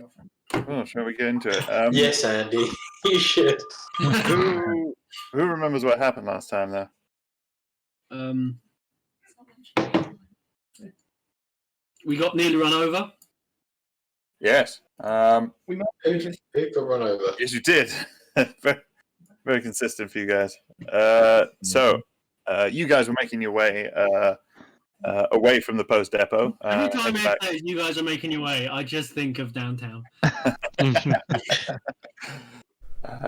girlfriend. Oh, shall we get into it? Yes, Andy, you should. Who remembers what happened last time, though? We got nearly run over. Yes. We might Who got run over? Yes, you did. very, very consistent for you guys. So, you guys were making your way away from the post depot. Every time back. I say you guys are making your way, I just think of downtown.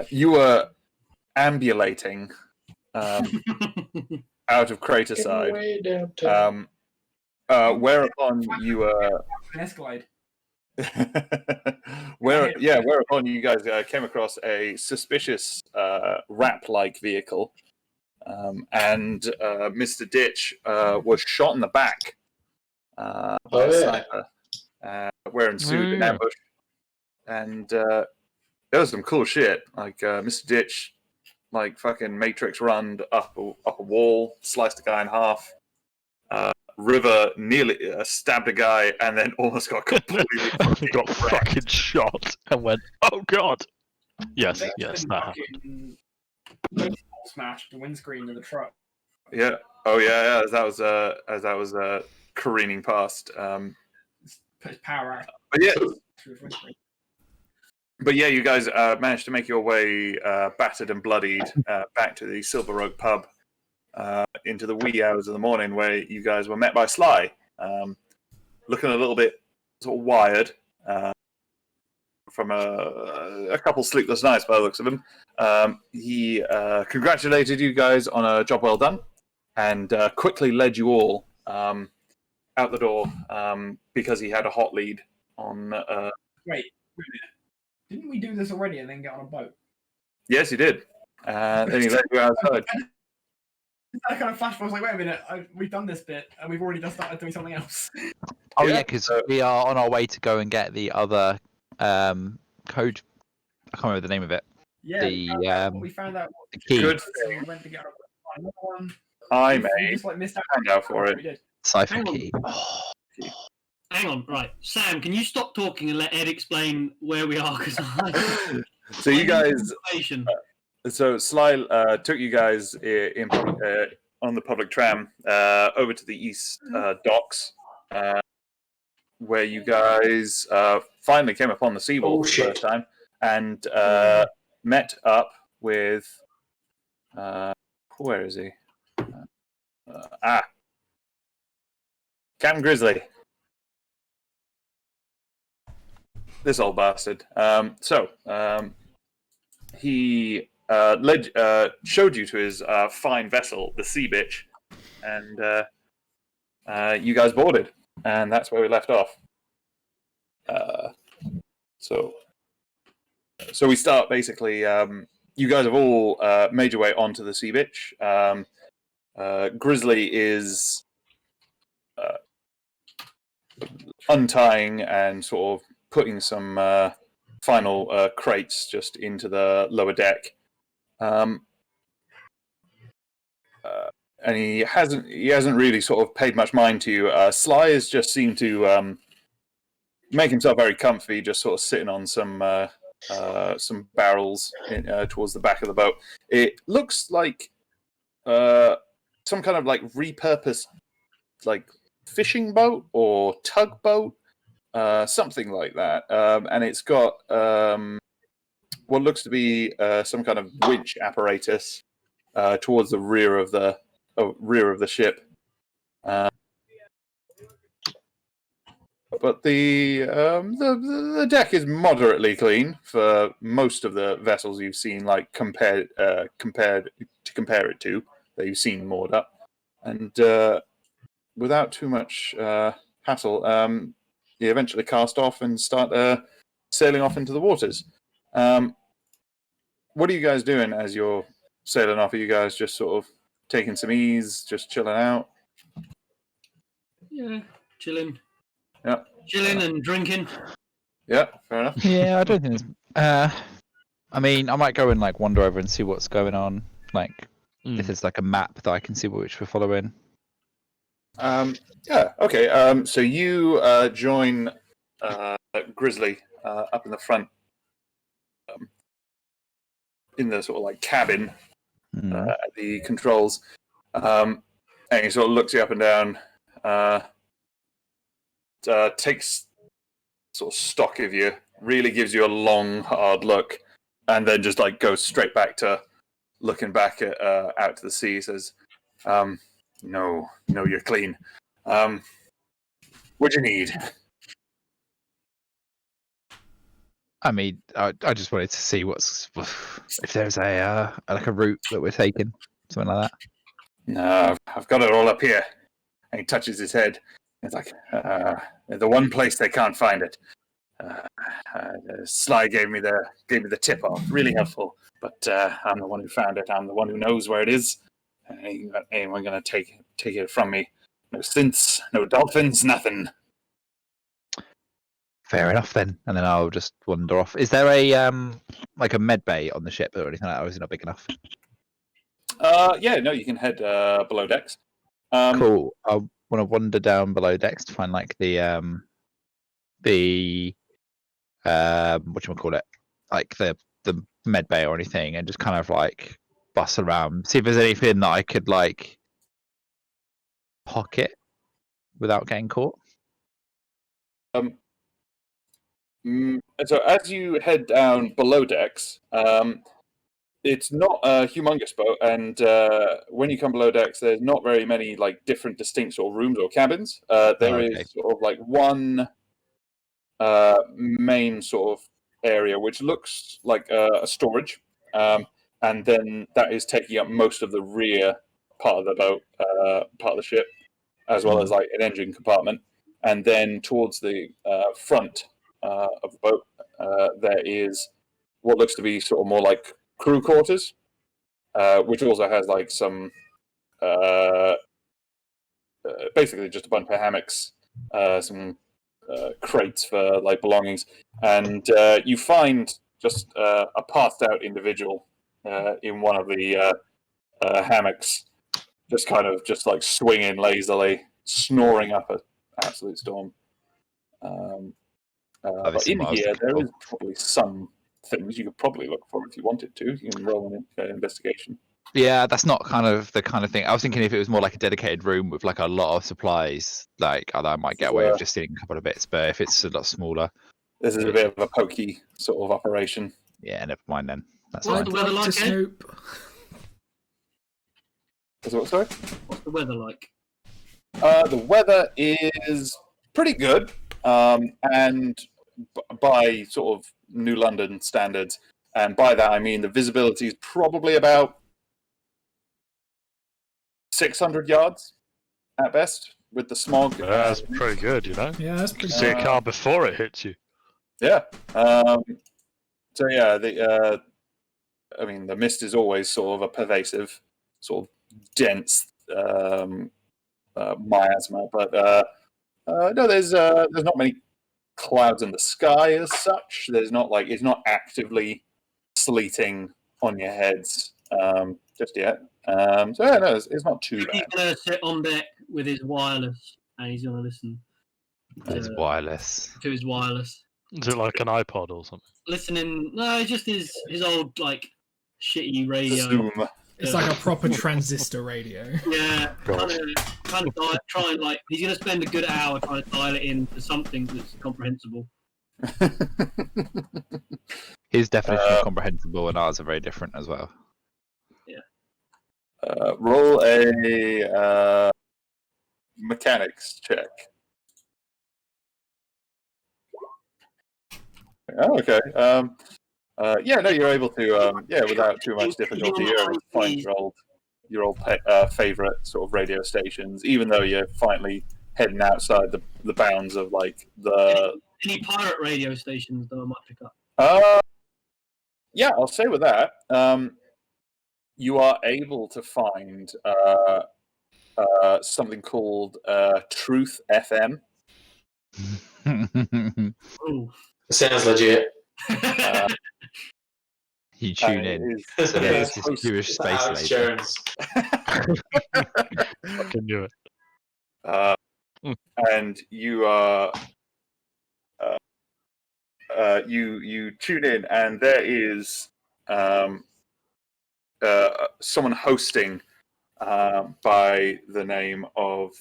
You were ambulating out of Crater Side, Way downtown. whereupon you an Escalade. whereupon you guys came across a suspicious wrap-like vehicle, and Mr. Ditch was shot in the back by a sniper, wearing suit in ambush, and there was some cool shit. Like Mr. Ditch, like fucking Matrix runned up a wall, sliced a guy in half. River nearly stabbed a guy and then almost got completely got fucking shot and went, oh god. Yes, that happened. Smashed the windscreen of the truck. Yeah. Oh yeah. As that was careening past. Put his power out. But yeah. Through his windscreen. But yeah, you guys managed to make your way, battered and bloodied, back to the Silver Oak pub. Into the wee hours of the morning, where you guys were met by Sly, looking a little bit sort of wired from a couple sleepless nights by the looks of him. He congratulated you guys on a job well done, and quickly led you all out the door because he had a hot lead on. Wait a minute. Didn't we do this already and then get on a boat? Yes, he did. Then he led you outside. That kind of flash. I was like, wait a minute, we've done this bit and we've already just started doing something else. Oh yeah, because we are on our way to go and get the other code. I can't remember the name of it. Yeah, we found out the key. Good so we went to get another one. I We may just like missed out. find out for it. We did. Cipher Hang on. key. Hang on, right. Sam, can you stop talking and let Ed explain where we are? Because So you guys. information. So Sly took you guys on the public tram over to the east docks, where you guys finally came upon the seawall for the first time, and met up with where is he? Captain Grizzly. This old bastard. He showed you to his fine vessel, the Sea Bitch, and you guys boarded, and that's where we left off. So we start basically. You guys have all made your way onto the Sea Bitch. Grizzly is untying and sort of putting some final crates just into the lower deck. And he hasn't really sort of paid much mind to you. Sly has just seemed to make himself very comfy, just sort of sitting on some barrels towards the back of the boat. It looks like some kind of like repurposed like fishing boat or tugboat, something like that. And it's got what looks to be some kind of winch apparatus towards the rear of the ship. But the deck is moderately clean for most of the vessels you've seen, like compared to compare it to that you've seen moored up, and without too much hassle, you eventually cast off and start sailing off into the waters. What are you guys doing as you're sailing off? Are you guys just sort of taking some ease, just chilling out? Yeah, chilling. Yeah. Chilling and drinking. Yeah, fair enough. Yeah, I don't think. I mean, I might go and like wander over and see what's going on. Like, if there's like a map that I can see which we're following. Yeah. Okay. So you join Grizzly up in the front, in the sort of like cabin at the controls, and he sort of looks you up and down, takes sort of stock of you, really gives you a long, hard look, and then just like goes straight back to looking back at out to the sea. Says, "No, you're clean. What do you need?" I mean, I just wanted to see if there's a like a route that we're taking, something like that. No, I've got it all up here. And he touches his head. It's like the one place they can't find it. Sly gave me the tip off. Really helpful. But I'm the one who found it. I'm the one who knows where it is. Ain't anyone gonna take it from me? No stints, no dolphins, nothing. Fair enough then, and then I'll just wander off. Is there a like a med bay on the ship or anything like that, or is it not big enough? Yeah, no, you can head below decks. Cool. I want to wander down below decks to find like the whatchamacallit, like the med bay or anything, and just kind of like bust around, see if there's anything that I could like pocket without getting caught. So as you head down below decks, it's not a humongous boat, and when you come below decks, there's not very many like different distinct sort of rooms or cabins. There is sort of like one main sort of area which looks like a storage, and then that is taking up most of the rear part of the boat, part of the ship, as well as like an engine compartment, and then towards the front of the boat, there is what looks to be sort of more like crew quarters, which also has like some basically just a bunch of hammocks, some crates for like belongings, and you find just a passed out individual in one of the hammocks, just kind of just like swinging lazily, snoring up an absolute storm. But in here, there is probably some things you could probably look for if you wanted to. You can roll an investigation. Yeah, that's not kind of the kind of thing. I was thinking if it was more like a dedicated room with like a lot of supplies, like I might get away with just stealing a couple of bits. But if it's a lot smaller, this is a bit of a pokey sort of operation. Yeah, never mind then. That's What's fine. the weather like, Ed? Snoop. Sorry? What's the weather like? The weather is pretty good, and by sort of New London standards, and by that I mean the visibility is probably about 600 yards at best with the smog. That's pretty good, you know. Yeah, that's You pretty can see a car before it hits you. Yeah. So yeah, I mean the mist is always sort of a pervasive, sort of dense miasma, but no, there's not many clouds in the sky as such. There's not like it's not actively sleeting on your heads just yet. So yeah, no, it's not too He's bad. gonna sit on deck with his wireless, and he's gonna listen It's wireless. to his wireless. Is it like an iPod or something? Listening, no, it's just his old like shitty radio. Zoom. It's like a proper transistor radio. Yeah, God. kind of try and like he's gonna spend a good hour trying to dial it in to something that's comprehensible. His definition of comprehensible and ours are very different as well. Roll a mechanics check. Oh, okay. Yeah, no, you're able to, without too much difficulty, you're able to find your old favorite sort of radio stations, even though you're finally heading outside the bounds of like the. Any pirate radio stations that I might pick up? Yeah, I'll say with that, you are able to find something called Truth FM. Oh, Sounds legit. You tune in. So there's this Jewish space Alex lady. Jones. I can do it. And you are you tune in, and there is someone hosting by the name of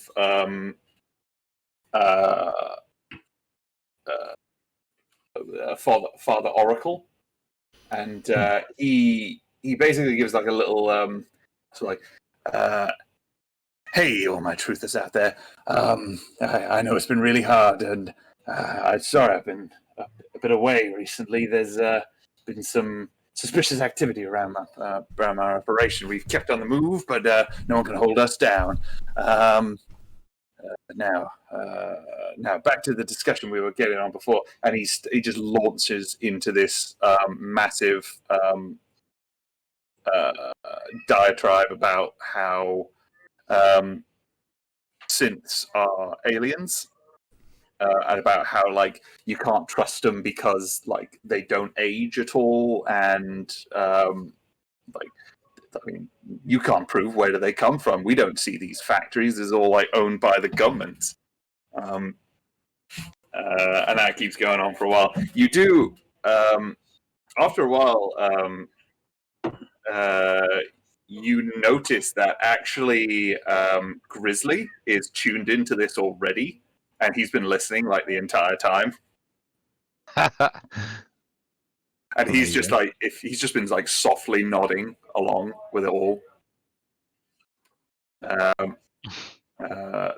Father Oracle, and he basically gives like a little sort of like, hey, all my truthers out there. I know it's been really hard, and I'm sorry I've been a bit away recently. There's been some suspicious activity around our operation. We've kept on the move, but no one can hold us down. Now back to the discussion we were getting on before, and he just launches into this massive diatribe about how synths are aliens, and about how like you can't trust them because like they don't age at all, and like I mean, you can't prove where do they come from. We don't see these factories. It's all like owned by the government. And that keeps going on for a while. You do, after a while, you notice that actually Grizzly is tuned into this already, and he's been listening like the entire time. And he's just like, if he's just been like softly nodding along with it all.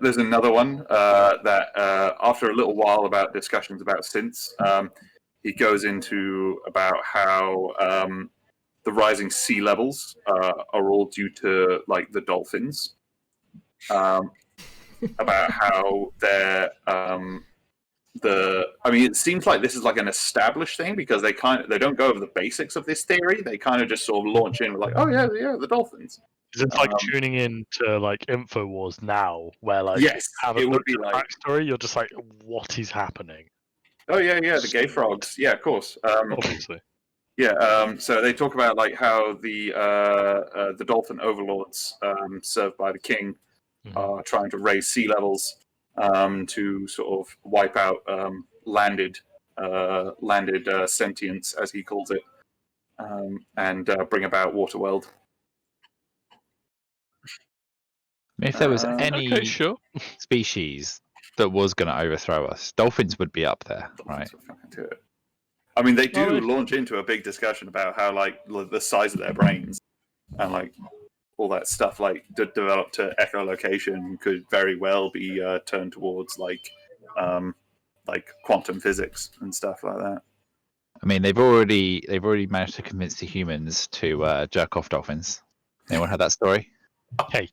There's another one that after a little while about discussions about synths, he goes into about how the rising sea levels are all due to like the dolphins. About how they're I mean, it seems like this is like an established thing because they don't go over the basics of this theory. They kind of just sort of launch in like, oh yeah, the dolphins. Is it like tuning in to like InfoWars now, where like yes, haven't it would looked be at the like backstory? You're just like, what is happening? oh yeah, the gay frogs. Yeah, of course. Obviously. Yeah. So they talk about like how the dolphin overlords served by the king are trying to raise sea levels to sort of wipe out landed sentience, as he calls it, and bring about Waterworld. If there was any Okay, sure. species that was going to overthrow us, dolphins would be up there, right? I mean, they do launch into a big discussion about how like the size of their brains and like all that stuff, like developed to echolocation, could very well be turned towards like quantum physics and stuff like that. I mean, they've already managed to convince the humans to jerk off dolphins. Anyone heard that story? Hey,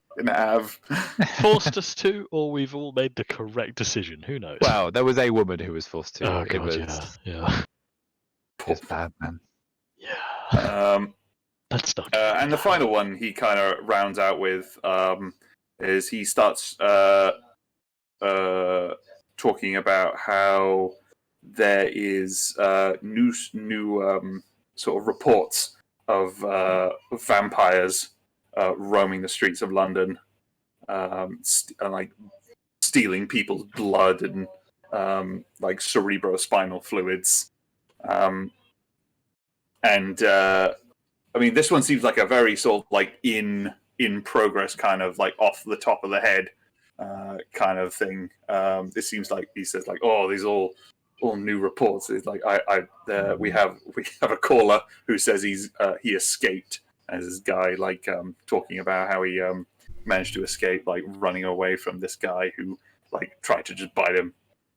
forced us to, or we've all made the correct decision. Who knows? Well, there was a woman who was forced to. Oh god, yeah. It's bad, man. Yeah. Let's not. And the final one he kind of rounds out with is he starts talking about how there is new sort of reports of vampires roaming the streets of London, and like stealing people's blood and like cerebrospinal fluids. I mean, this one seems like a very sort of like in progress kind of like off the top of the head kind of thing. This seems like he says like, oh, these all new reports. It's like we have a caller who says he escaped, as this guy like talking about how he managed to escape, like running away from this guy who like tried to just bite him.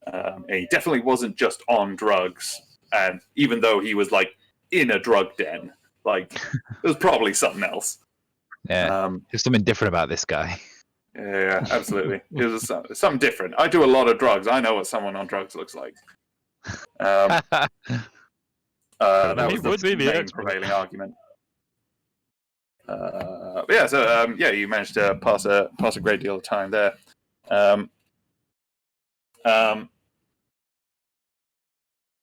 And he definitely wasn't just on drugs, and even though he was like in a drug den, like there was probably something else. Yeah, there's something different about this guy. Yeah, absolutely. It was something different. I do a lot of drugs. I know what someone on drugs looks like. That was the main prevailing argument. But yeah, so you managed to pass a great deal of time there.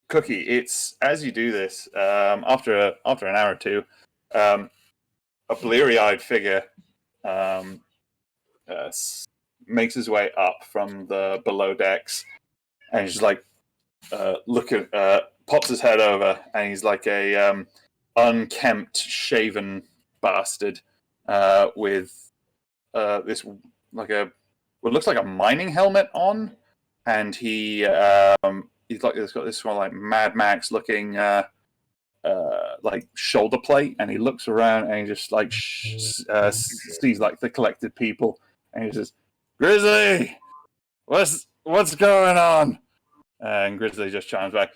Cookie, it's as you do this, after an hour or two, a bleary-eyed figure makes his way up from the below decks, and he's just like pops his head over, and he's like a unkempt, shaven bastard with this like what looks like a mining helmet on, and he's got this one like Mad Max looking like shoulder plate, and he looks around and he just like sees like the collected people, and he says, "Grizzly, what's going on?" And Grizzly just chimes back,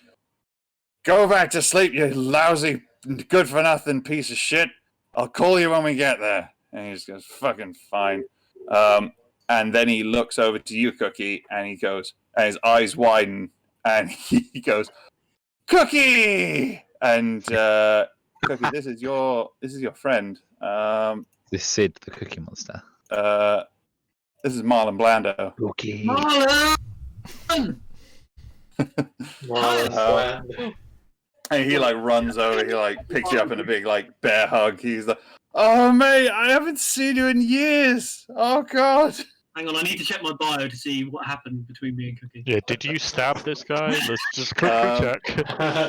"Go back to sleep, you lousy, good for nothing piece of shit. I'll call you when we get there." And he just goes, "Fucking fine." And then he looks over to you, Cookie, and he goes, and his eyes widen, and he goes, "Cookie!" And Cookie, this is your friend. This Sid, the Cookie Monster. This is Marlon Blando. Cookie. Marlon! And he like runs over, he like picks you up in a big like bear hug. He's like, "Oh mate, I haven't seen you in years. Oh god." Hang on, I need to check my bio to see what happened between me and Cookie. Yeah, did you stab this guy? Let's just quickly check.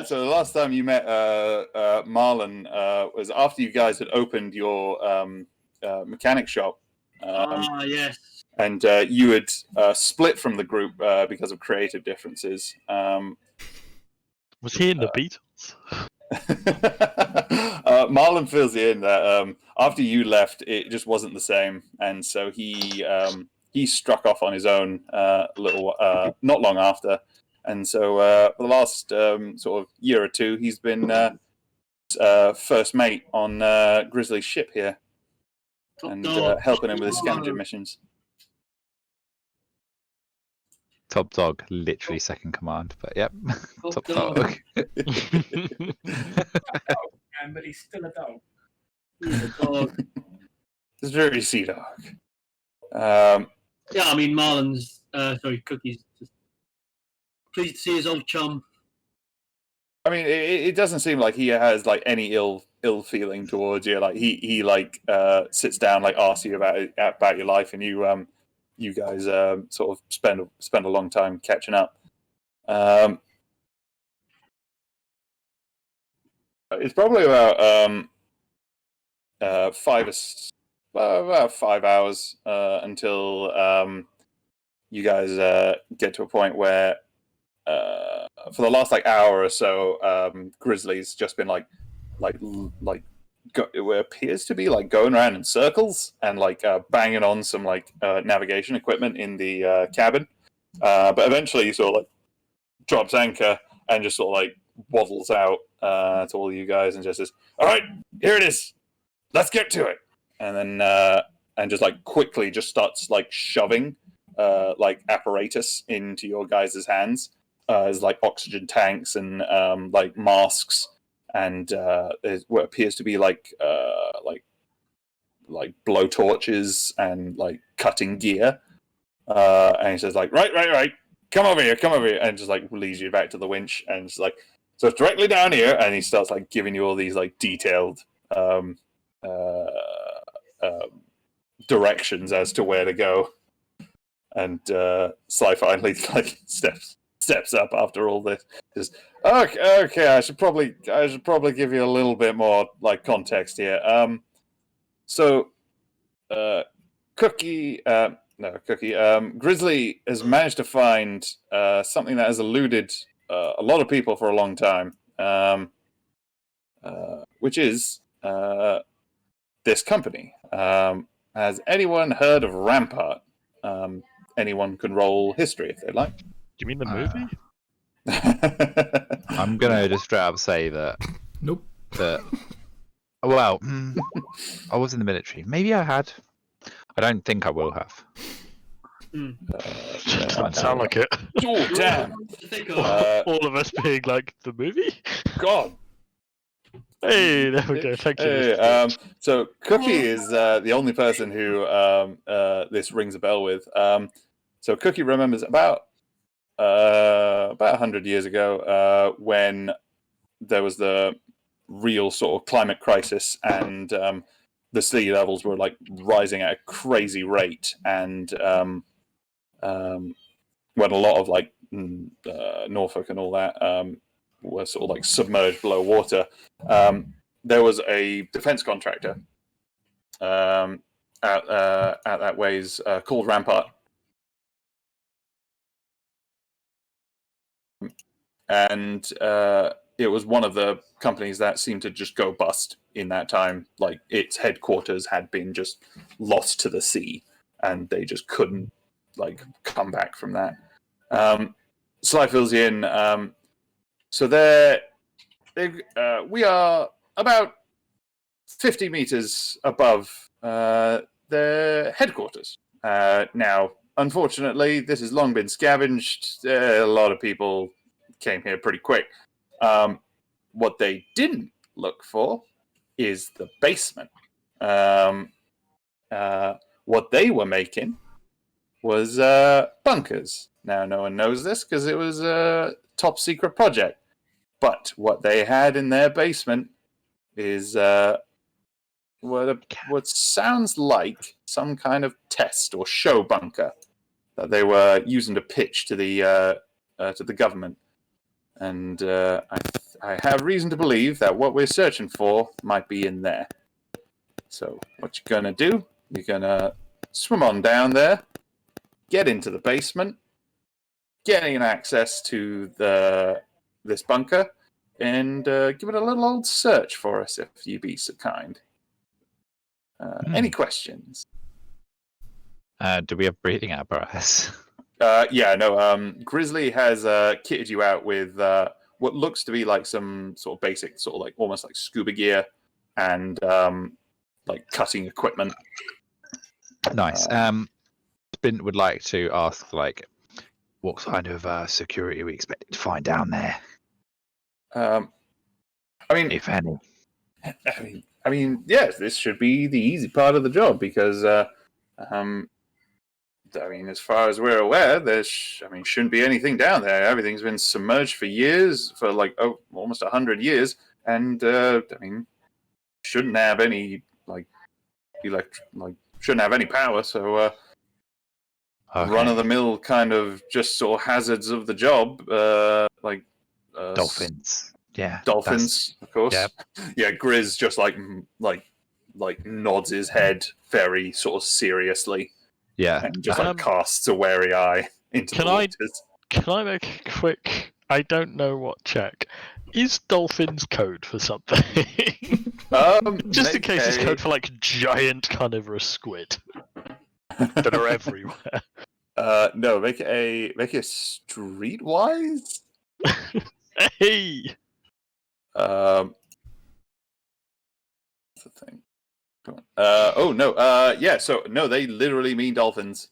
So the last time you met Marlon was after you guys had opened your mechanic shop. Yes. And you had split from the group because of creative differences. Was he in the Beatles? Marlon fills you in that after you left, it just wasn't the same, and so he struck off on his own not long after, and so for the last sort of year or two, he's been first mate on Grizzly's ship here, and helping him with his scavenger missions. Top dog, literally second command, but yep. Top Top dog. dog. But he's still a dog. He's a dog. It's very sea dog. Yeah, I mean, Marlon's, Cookie's just pleased to see his old chum. I mean, it doesn't seem like he has like any ill feeling towards you. Like he like sits down, like asks you about your life, and you guys sort of spend a long time catching up. It's probably about 5 hours until you guys get to a point where for the last like hour or so, Grizzly's just been like it appears to be like going around in circles and like banging on some like navigation equipment in the cabin, but eventually he sort of like drops anchor and just sort of like waddles out to all you guys and just says, "All right, here it is. Let's get to it." And then and just like quickly just starts like shoving like apparatus into your guys' hands. There's like oxygen tanks and like masks, and there's what appears to be like blow torches and like cutting gear. And he says like, right, come over here, and just like leads you back to the winch, and just like, so it's directly down here, and he starts like giving you all these like detailed directions as to where to go. And Sly finally like steps up after all this. Just okay, I should probably give you a little bit more like context here. So Cookie, Grizzly has managed to find something that has eluded a lot of people for a long time, which is this company. Has anyone heard of Rampart? Anyone can roll history if they'd like. Do you mean the movie? I'm gonna just straight up say that. Nope. Well, I was in the military. Maybe I had. I don't think I will have. Doesn't sound like it. Oh damn! All of us being like the movie. God. Hey, there we go. Thank you. Hey, so Cookie is the only person who this rings a bell with. So Cookie remembers about 100 years ago when there was the real sort of climate crisis, and the sea levels were like rising at a crazy rate, and when a lot of like Norfolk and all that were sort of like submerged below water. There was a defense contractor at that ways called Rampart. And it was one of the companies that seemed to just go bust in that time. Like, its headquarters had been just lost to the sea, and they just couldn't like come back from that. Sly fills you in. So we are about 50 meters above their headquarters. Now, unfortunately, this has long been scavenged. A lot of people came here pretty quick. What they didn't look for is the basement. What they were making was bunkers. Now, no one knows this because it was a top secret project. But what they had in their basement is what sounds like some kind of test or show bunker that they were using to pitch to the government. And I have reason to believe that what we're searching for might be in there. So what you're going to do, you're going to swim on down there, get into the basement, getting access to this bunker, and give it a little old search for us, if you be so kind. Any questions? Do we have breathing apparatus? Yeah, no. Grizzly has kitted you out with what looks to be like some sort of basic, sort of like almost like scuba gear and like cutting equipment. Nice. Spint would like to ask, like, what kind of security are we expected to find down there, I mean, if any? I mean, yes, this should be the easy part of the job because, I mean, as far as we're aware, there shouldn't be anything down there. Everything's been submerged for years, for like almost 100 years, and I mean, shouldn't have any shouldn't have any power. So, Okay. run of the mill kind of just sort of hazards of the job, Dolphins. Yeah. Dolphins, of course. Yep. Yeah, Grizz just like nods his head very sort of seriously. Yeah. And just casts a wary eye into the waters. Can I make a quick? I don't know what check. Is dolphins code for something? Just in case it's code for like giant carnivorous squid that are everywhere. No, make a streetwise. Hey. What's the thing? Come on. Oh no. Yeah. So no, they literally mean dolphins.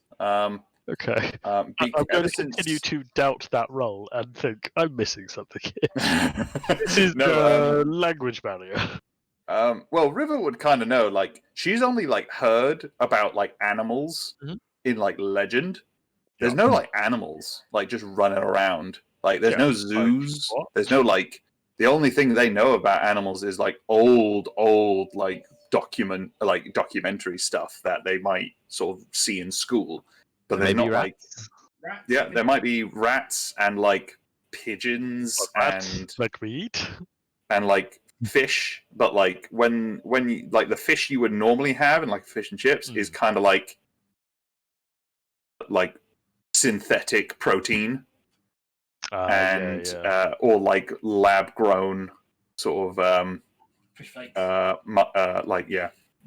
Okay. I'm going to continue to doubt that roll and think I'm missing something here. This is language barrier. Well, River would kind of know. Like, she's only like heard about like animals in like legend. There's no like animals like just running around. Like, there's no zoos. There's no like. The only thing they know about animals is like old like documentary stuff that they might sort of see in school. But there's not rats. Rats, yeah, there might be rats and like pigeons and like we eat and like fish. But like when you like the fish you would normally have in like fish and chips is kind of like synthetic protein. Or like lab grown sort of Fish flakes.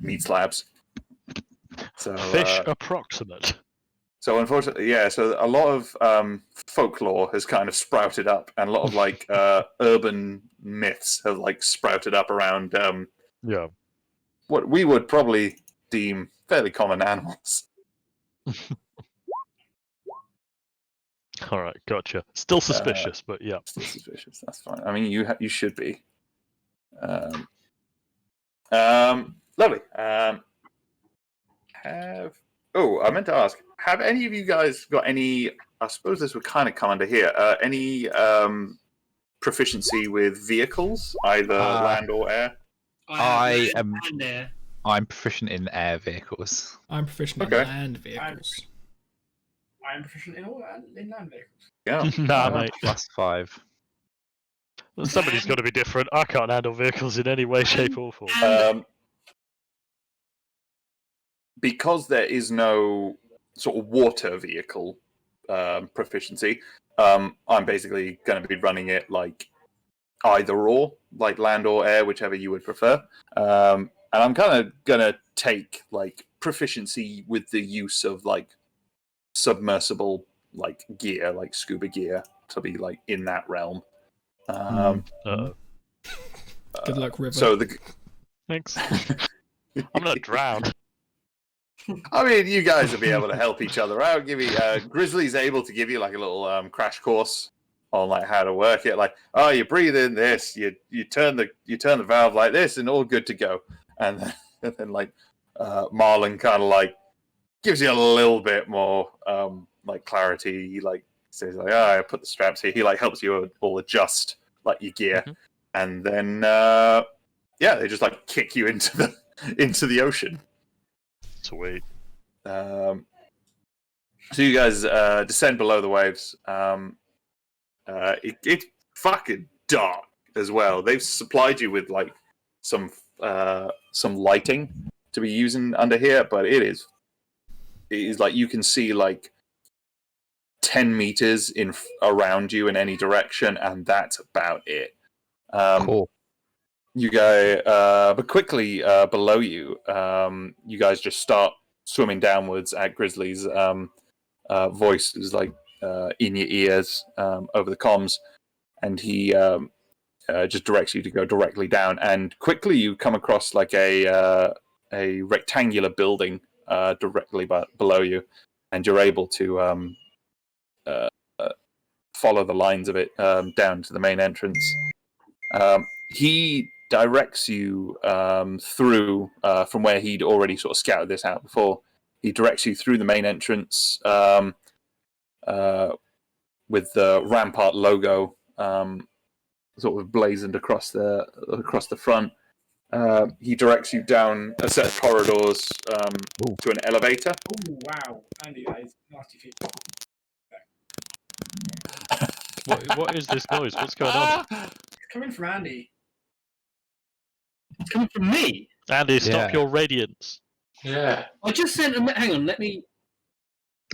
meat slabs. So fish approximate. So unfortunately, yeah. So a lot of folklore has kind of sprouted up, and a lot of like urban myths have like sprouted up around what we would probably deem fairly common animals. All right, gotcha. Still suspicious, but yeah. Still suspicious. That's fine. I mean, you should be. Lovely. I meant to ask. Have any of you guys got any? I suppose this would kind of come under here. Any proficiency with vehicles, either land or air? I'm proficient in air vehicles. I'm proficient in land vehicles. I'm proficient in land vehicles. Yeah. Nah, mate. +5. Somebody's got to be different. I can't handle vehicles in any way, shape, or form. Because there is no sort of water vehicle proficiency, I'm basically going to be running it like either or, like land or air, whichever you would prefer. And I'm kind of going to take like proficiency with the use of like submersible like gear, like scuba gear, to be like in that realm. Good luck, River. So the Thanks. I'm not drowned. I mean, you guys will be able to help each other out. Give you Grizzly's able to give you like a little crash course on like how to work it. Like, oh, you breathe in this, you turn the valve like this, and all good to go. And then like Marlon kind of like gives you a little bit more like clarity. He like says like, oh, I put the straps here. He like helps you all adjust like your gear, and then they just like kick you into the ocean. Sweet. So you guys descend below the waves. It's fucking dark as well. They've supplied you with like some lighting to be using under here, but it is like you can see like 10 meters around you in any direction, and that's about it. Cool. You guys, but quickly below you, you guys just start swimming downwards at Grizzly's voice is like in your ears over the comms, and he just directs you to go directly down. And quickly you come across like a rectangular building directly below you, and you're able to follow the lines of it down to the main entrance. He directs you through from where he'd already sort of scouted this out before. He directs you through the main entrance with the Rampart logo sort of blazoned across the front. He directs you down a set of corridors to an elevator. Oh wow, Andy, that is nasty feet. What is this noise? What's going on? It's coming from Andy. It's coming from me. Andy, stop Yeah. your radiance. Yeah. I just sent a. Hang on, let me.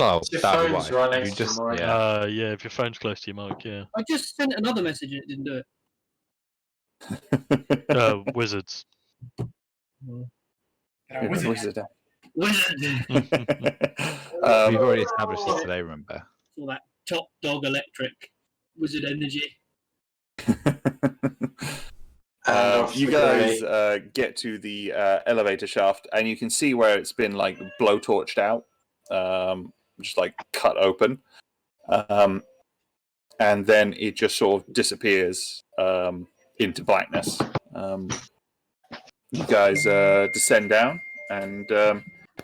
Oh, Your that'd be phone's why. right You next to just, mine. yeah. Yeah, if your phone's close to your mic, yeah. I just sent another message and it didn't do it. Wizards. Wizard. Wizard. We've already established this today, remember? All that top dog electric wizard energy. You guys get to the elevator shaft, and you can see where it's been like blowtorched out, just like cut open, and then it just sort of disappears into blackness. You guys descend down, and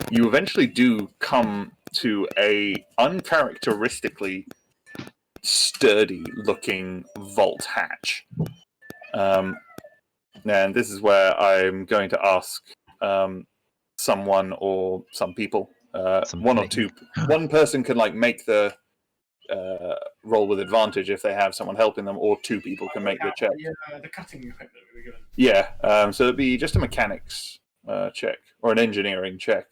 you eventually do come to a uncharacteristically sturdy-looking vault hatch. And this is where I'm going to ask someone or some people, one or two. One person can like make the roll with advantage if they have someone helping them, or two people can make the check. The cutting equipment we were given. Yeah, so it'd be just a mechanics check or an engineering check.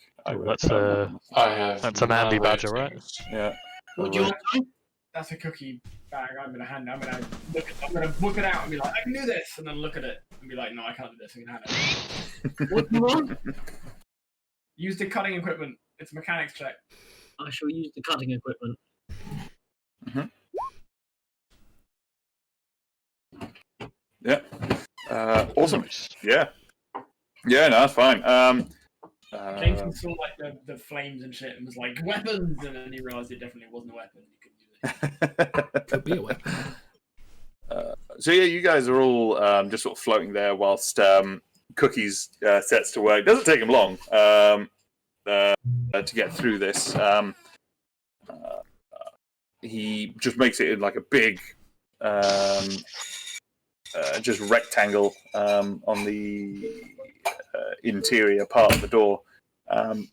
That's I have. That's an Andy badger, right? Yeah. What do you want? That's a cookie bag. I'm gonna whip it out and be like, I can do this, and then look at it and be like, no, I can't do this. I can handle it. What do you want? Use the cutting equipment. It's a mechanics check. I shall use the cutting equipment. Yeah. Awesome. Yeah. Yeah, no, that's fine. Jameson saw like the flames and shit and was like, weapons, and then he realized it definitely wasn't a weapon. He couldn't use it. Could be a weapon. So yeah, you guys are all just sort of floating there whilst Cookie's sets to work. Doesn't take him long to get through this. He just makes it in like a big just rectangle on the interior part of the door, and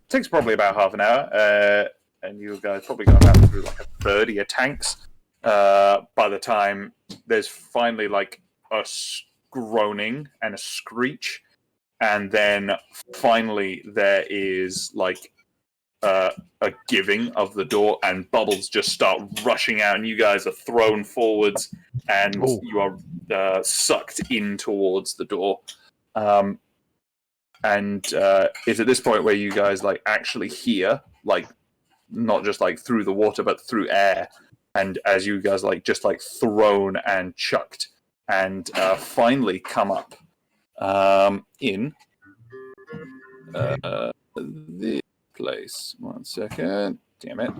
takes probably about half an hour, and you guys probably going to have through like a third of your tanks by the time there's finally like a groaning and a screech, and then finally there is like a giving of the door, and bubbles just start rushing out, and you guys are thrown forwards, and you are sucked in towards the door. And it's at this point where you guys like actually hear, like, not just like through the water, but through air, and as you guys like just like thrown and chucked, and finally come up in the place. 1 second. Damn it.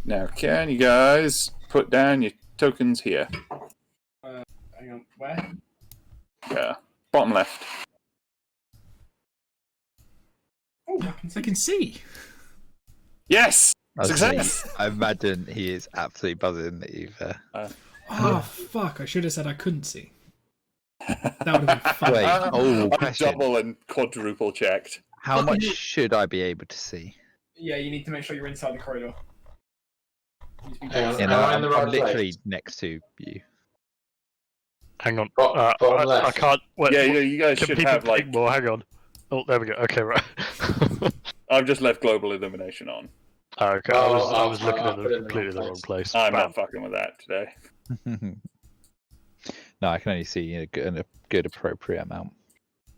Now, can you guys put down your tokens here? Hang on, where? Yeah, bottom left. Oh, I can see. Yes! Honestly, Success! I imagine he is absolutely buzzing that you've. Oh, fuck. I should have said I couldn't see. That would have been fun. Wait, I question. double and quadruple checked. How much should I be able to see? Yeah, you need to make sure you're inside the corridor. You need to be Hang on. You Am know, I in the right I'm literally place? next to you. Hang on. Bottom I left. can't. Wait, Yeah, you guys can should people have like. pick more? Hang on. Oh, there we go. Okay, right. I've just left global illumination on. Okay, Oh, I was looking I'll at put it in the completely the wrong wrong place. I'm Bam. not fucking with that today. No, I can only see a good appropriate amount.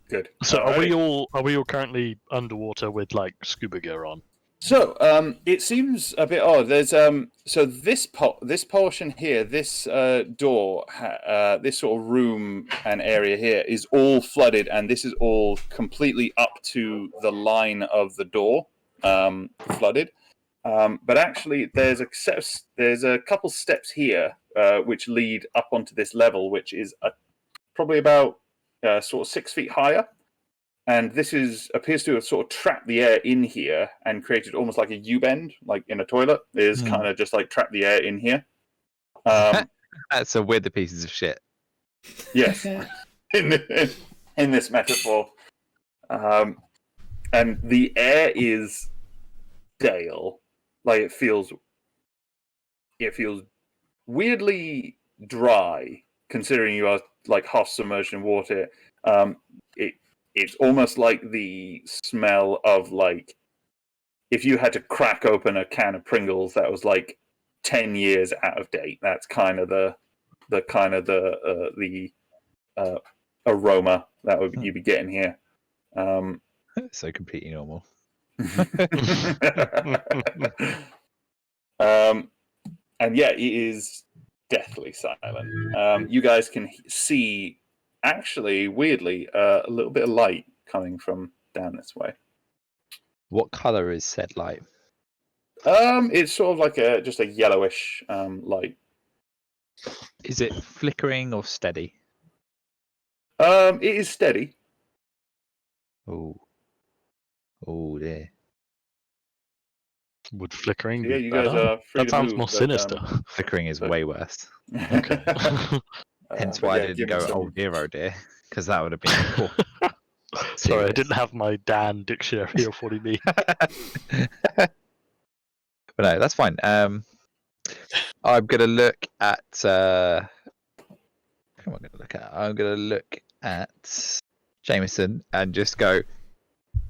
Good. So are we Alrighty. all currently underwater with like scuba gear on? So, it seems a bit odd. There's so this portion here, this door, this sort of room and area here is all flooded, and this is all completely up to the line of the door, flooded. But actually, there's a couple steps here which lead up onto this level, which is probably about sort of 6 feet higher. And this appears to have sort of trapped the air in here and created almost like a U-bend, like in a toilet. Is kind of just like trapped the air in here. So we're the pieces of shit. Yes, in this metaphor. And the air is stale. Like it feels weirdly dry, considering you are like half submerged in water. It's almost like the smell of like if you had to crack open a can of Pringles that was like 10 years out of date. That's kind of the aroma that you'd be getting here. So completely normal. And yeah, it is deathly silent. You guys can see, actually, weirdly, a little bit of light coming from down this way. What color is said light? It's sort of like just a yellowish light. Is it flickering or steady? It is steady. Oh dear. Would flickering Yeah, be you guys better? are free That to sounds move, more but, sinister. Flickering is way worse. Okay. Hence but why yeah, I didn't give go it some- oh dear, because that would have been cool. Sorry, I Serious. didn't have my Dan dictionary of what he means. But no, that's fine. I'm gonna look at. Who am I gonna look at? I'm gonna look at Jameson and just go,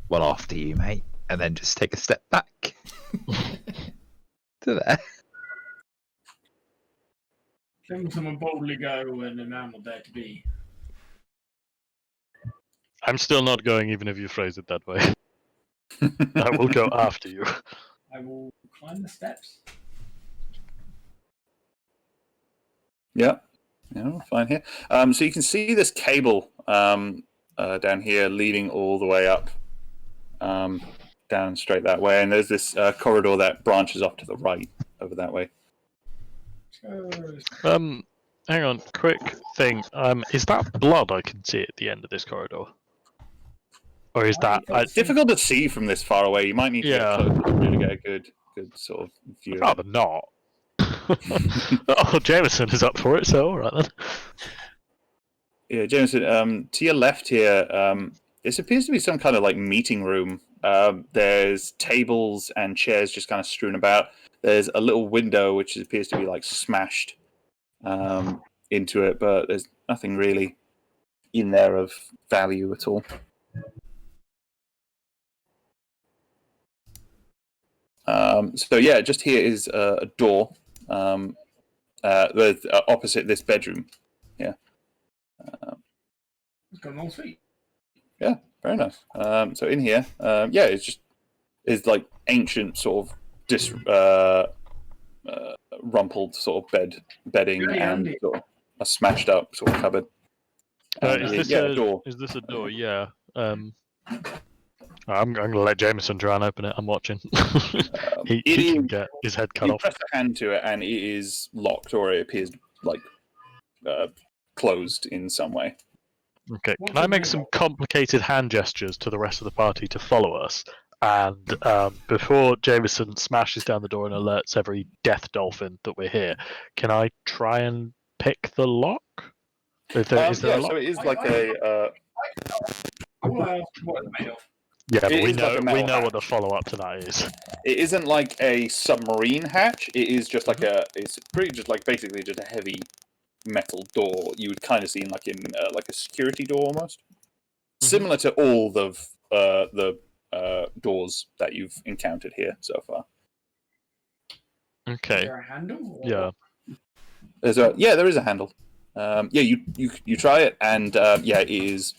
"Well, after you, mate," and then just take a step back to there. Can someone boldly go when a man will dare to be? I'm still not going, even if you phrase it that way. I will go after you. I will climb the steps. Yeah, fine here. So you can see this cable down here leading all the way up, down straight that way, and there's this corridor that branches off to the right over that way. Hang on, quick thing. Is that blood I can see at the end of this corridor? Or is that... It's difficult to see from this far away. You might need to Yeah. get closer to get a good sort of view. I'd rather not. Oh, Jameson is up for it, so alright then. Yeah, Jameson, to your left here, this appears to be some kind of like meeting room There's tables and chairs just kind of strewn about. There's a little window which appears to be like smashed into it, but there's nothing really in there of value at all. So yeah, just here is a door opposite this bedroom. Yeah. It's got a long suite. Yeah, very nice. So in here, it's like ancient sort of rumpled sort of bedding Really and handy. sort of a smashed up sort of cupboard. Is this a a door? Is this a door? Yeah. I'm going to let Jameson try and open it. I'm watching. he can get his head cut You off. press a hand to it, and it is locked, or it appears like closed in some way. Okay. What's Can I the make name some of it? complicated hand gestures to the rest of the party to follow us? And before Jameson smashes down the door and alerts every death dolphin that we're here, can I try and pick the lock? Is there a Yeah, lock? so it is like All I asked what it's made of. Yeah, but it we is like know a metal what hatch. the follow up to that is. It isn't like a submarine hatch. It is just like it's pretty just like basically just a heavy metal door. You would kind of see in like a security door almost, similar to all the doors that you've encountered here so far. Is Okay. there a handle? Or Yeah. There is a handle. You try it, and it is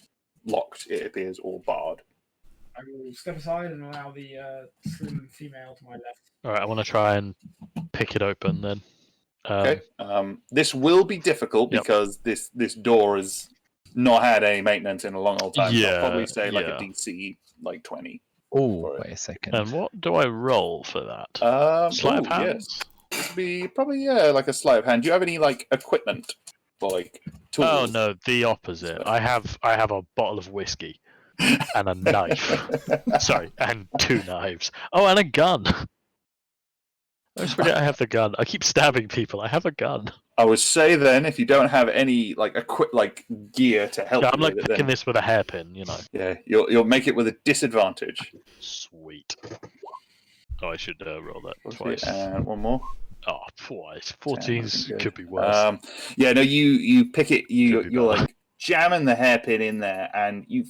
locked. It appears or barred. I will step aside and allow the slim female to my left. All right. I want to try and pick it open then. Okay. This will be difficult Yep. because this door has not had any maintenance in a long old time. Yeah, I'll probably say like a yeah. DC like 20. Oh, wait a second. And what do I roll for that? Sleight of hand? Yes. This would be probably like a sleight of hand. Do you have any like equipment or like tools? Oh no, the opposite. I have a bottle of whiskey and a knife. Sorry, and 2 knives. Oh, and a gun. I always forget I have the gun. I keep stabbing people. I have a gun. I would say then, if you don't have any like gear to help Yeah, you I'm like with it, picking then, this with a hairpin, you know. yeah, you'll make it with a disadvantage. Sweet. Oh, I should roll that twice. And one more. Oh, twice. 14s Good. could be worse. You pick it. Could be You're better. like jamming the hairpin in there, and you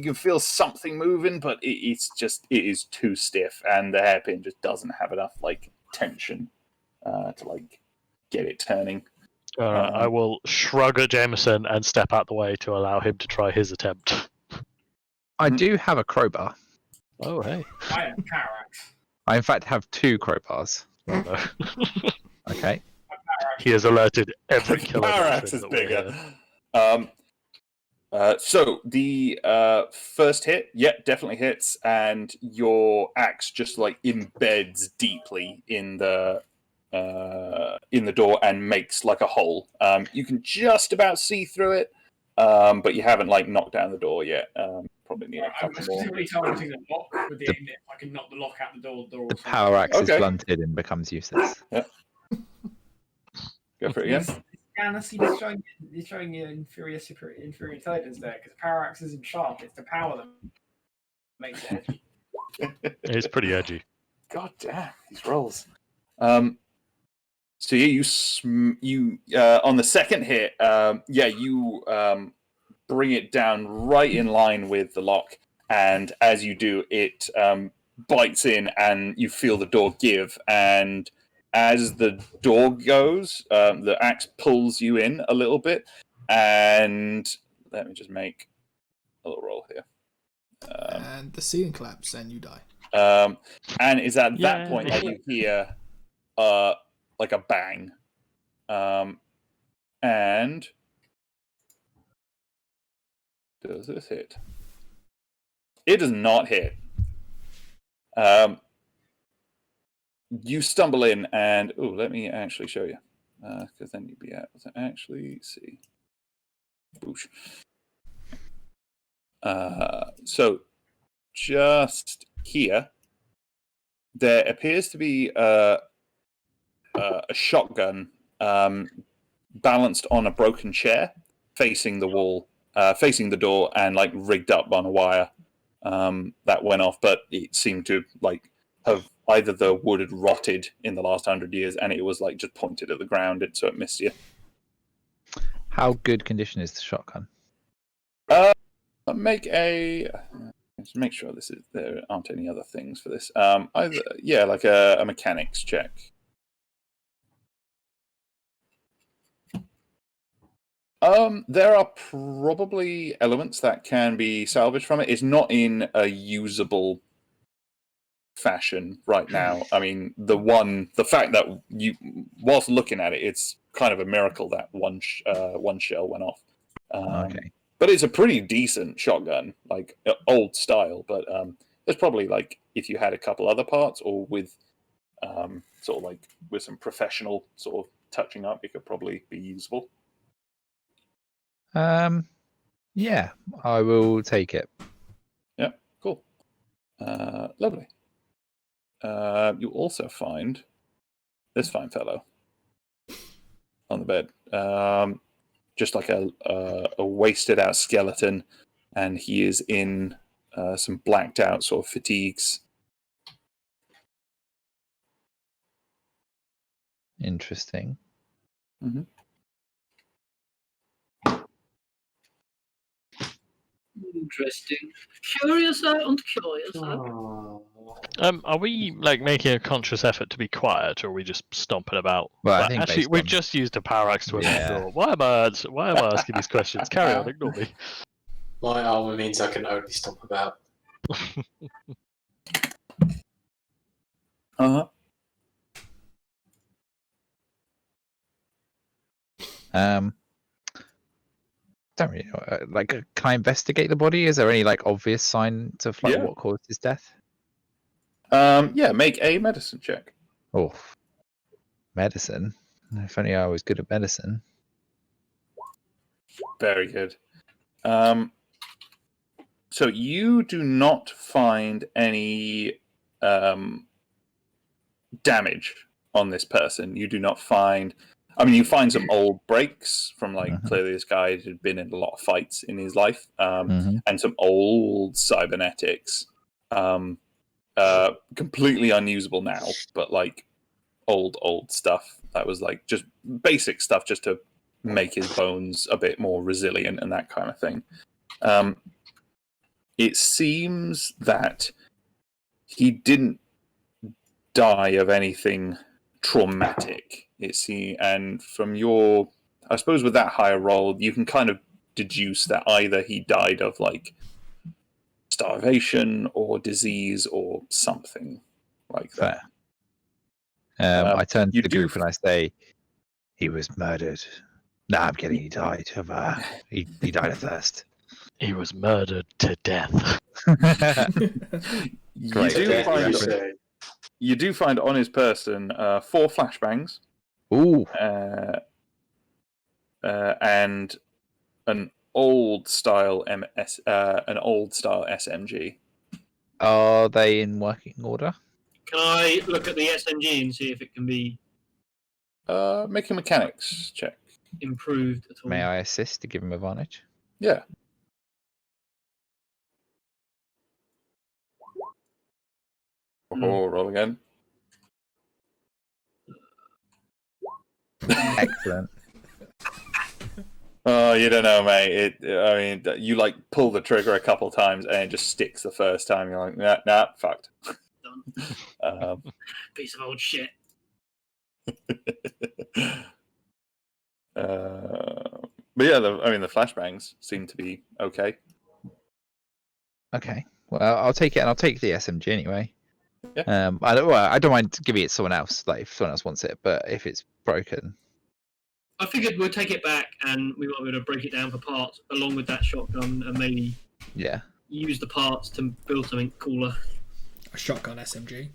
can feel something moving, but it is too stiff, and the hairpin just doesn't have enough like tension to like get it turning. Alright, I will shrug at Jameson and step out the way to allow him to try his attempt. I do have a crowbar. Oh, hey. I have power axe. I, in fact, have 2 crowbars. Oh, no. Okay. He has alerted every His killer. power dolphin axe is that we're bigger. here. So the first hit, definitely hits, and your axe just like embeds deeply in the door and makes like a hole. You can just about see through it, but you haven't like knocked down the door yet. Probably need a I'm couple more. specifically targeting the lock with the aim that if I can knock the lock out the door. The power axe is Okay. blunted and becomes useless. Go for it again. Yeah, let's see, he's showing you inferior intelligence there, because the power axe isn't sharp, it's the power that makes it edgy. It's pretty edgy. God damn these rolls. So yeah, you on the second hit, you bring it down right in line with the lock, and as you do, it bites in, and you feel the door give, and as the door goes, the axe pulls you in a little bit, and let me just make a little roll here. And the ceiling collapses and you die. And it's at that Yay. point that you hear like a bang. And does this hit? It does not hit. You stumble in, and let me actually show you, because then you'd be able to actually see. Boosh. So just here, there appears to be a shotgun balanced on a broken chair, facing the wall, facing the door, and like rigged up on a wire. that went off, but it seemed to like have either the wood had rotted in the last 100 years, and it was like just pointed at the ground, so it missed you. How good condition is the shotgun? Make a. Let's make sure there aren't any other things for this. Like a mechanics check. There are probably elements that can be salvaged from it. It's not in a usable fashion right now. I mean, the fact that whilst looking at it, it's kind of a miracle that one shell went off. Okay. But it's a pretty decent shotgun, like old style. But there's probably like if you had a couple other parts, or with sort of like with some professional sort of touching up, it could probably be usable. Yeah, I will take it. Yeah, cool. Lovely. You also find this fine fellow on the bed. Just like a wasted out skeleton, and he is in some blacked out sort of fatigues. Interesting. Mm-hmm. Interesting. Curious and curious. Are we like making a conscious effort to be quiet, or are we just stomping about? Well, I Like, think actually, based we've on- just used a power axe to open Yeah. the door. Why am I asking these questions? Carry on, ignore me. My armor means I can only stomp about. Uh-huh. Don't really know. Like, can I investigate the body? Is there any like obvious signs of like Yeah. what caused his death? Make a medicine check. Oh, medicine. If only I was good at medicine. Very good. So you do not find any damage on this person. You do not find. I mean, you find some old breaks from like clearly this guy had been in a lot of fights in his life, and some old cybernetics, completely unusable now, but like old stuff that was like just basic stuff just to make his bones a bit more resilient and that kind of thing. It seems that he didn't die of anything traumatic. And from your, I suppose, with that higher roll, you can kind of deduce that either he died of like starvation or disease or something like that. I turn to you the do group and I say, "He was murdered." No, I'm kidding. He died of he died of thirst. He was murdered to death. You Great. do Death, find you say. you do find on his person 4 flashbangs. Ooh, And an old style SMG. are they in working order? Can I look at the SMG and see if it can be Make a mechanics check. improved at all? May I assist to give him advantage? Yeah. Oh, roll again. Excellent. Oh, you don't know, mate. I mean, you like pull the trigger a couple times and it just sticks the first time. You're like, nah, fucked. Done. Piece of old shit. But yeah, the flashbangs seem to be okay. Okay. Well, I'll take it, and I'll take the SMG anyway. Yeah. I don't mind giving it to someone else, like if someone else wants it. But if it's broken, I figured we'll take it back and we might be able to break it down for parts along with that shotgun and maybe yeah. use the parts to build something cooler. A shotgun SMG.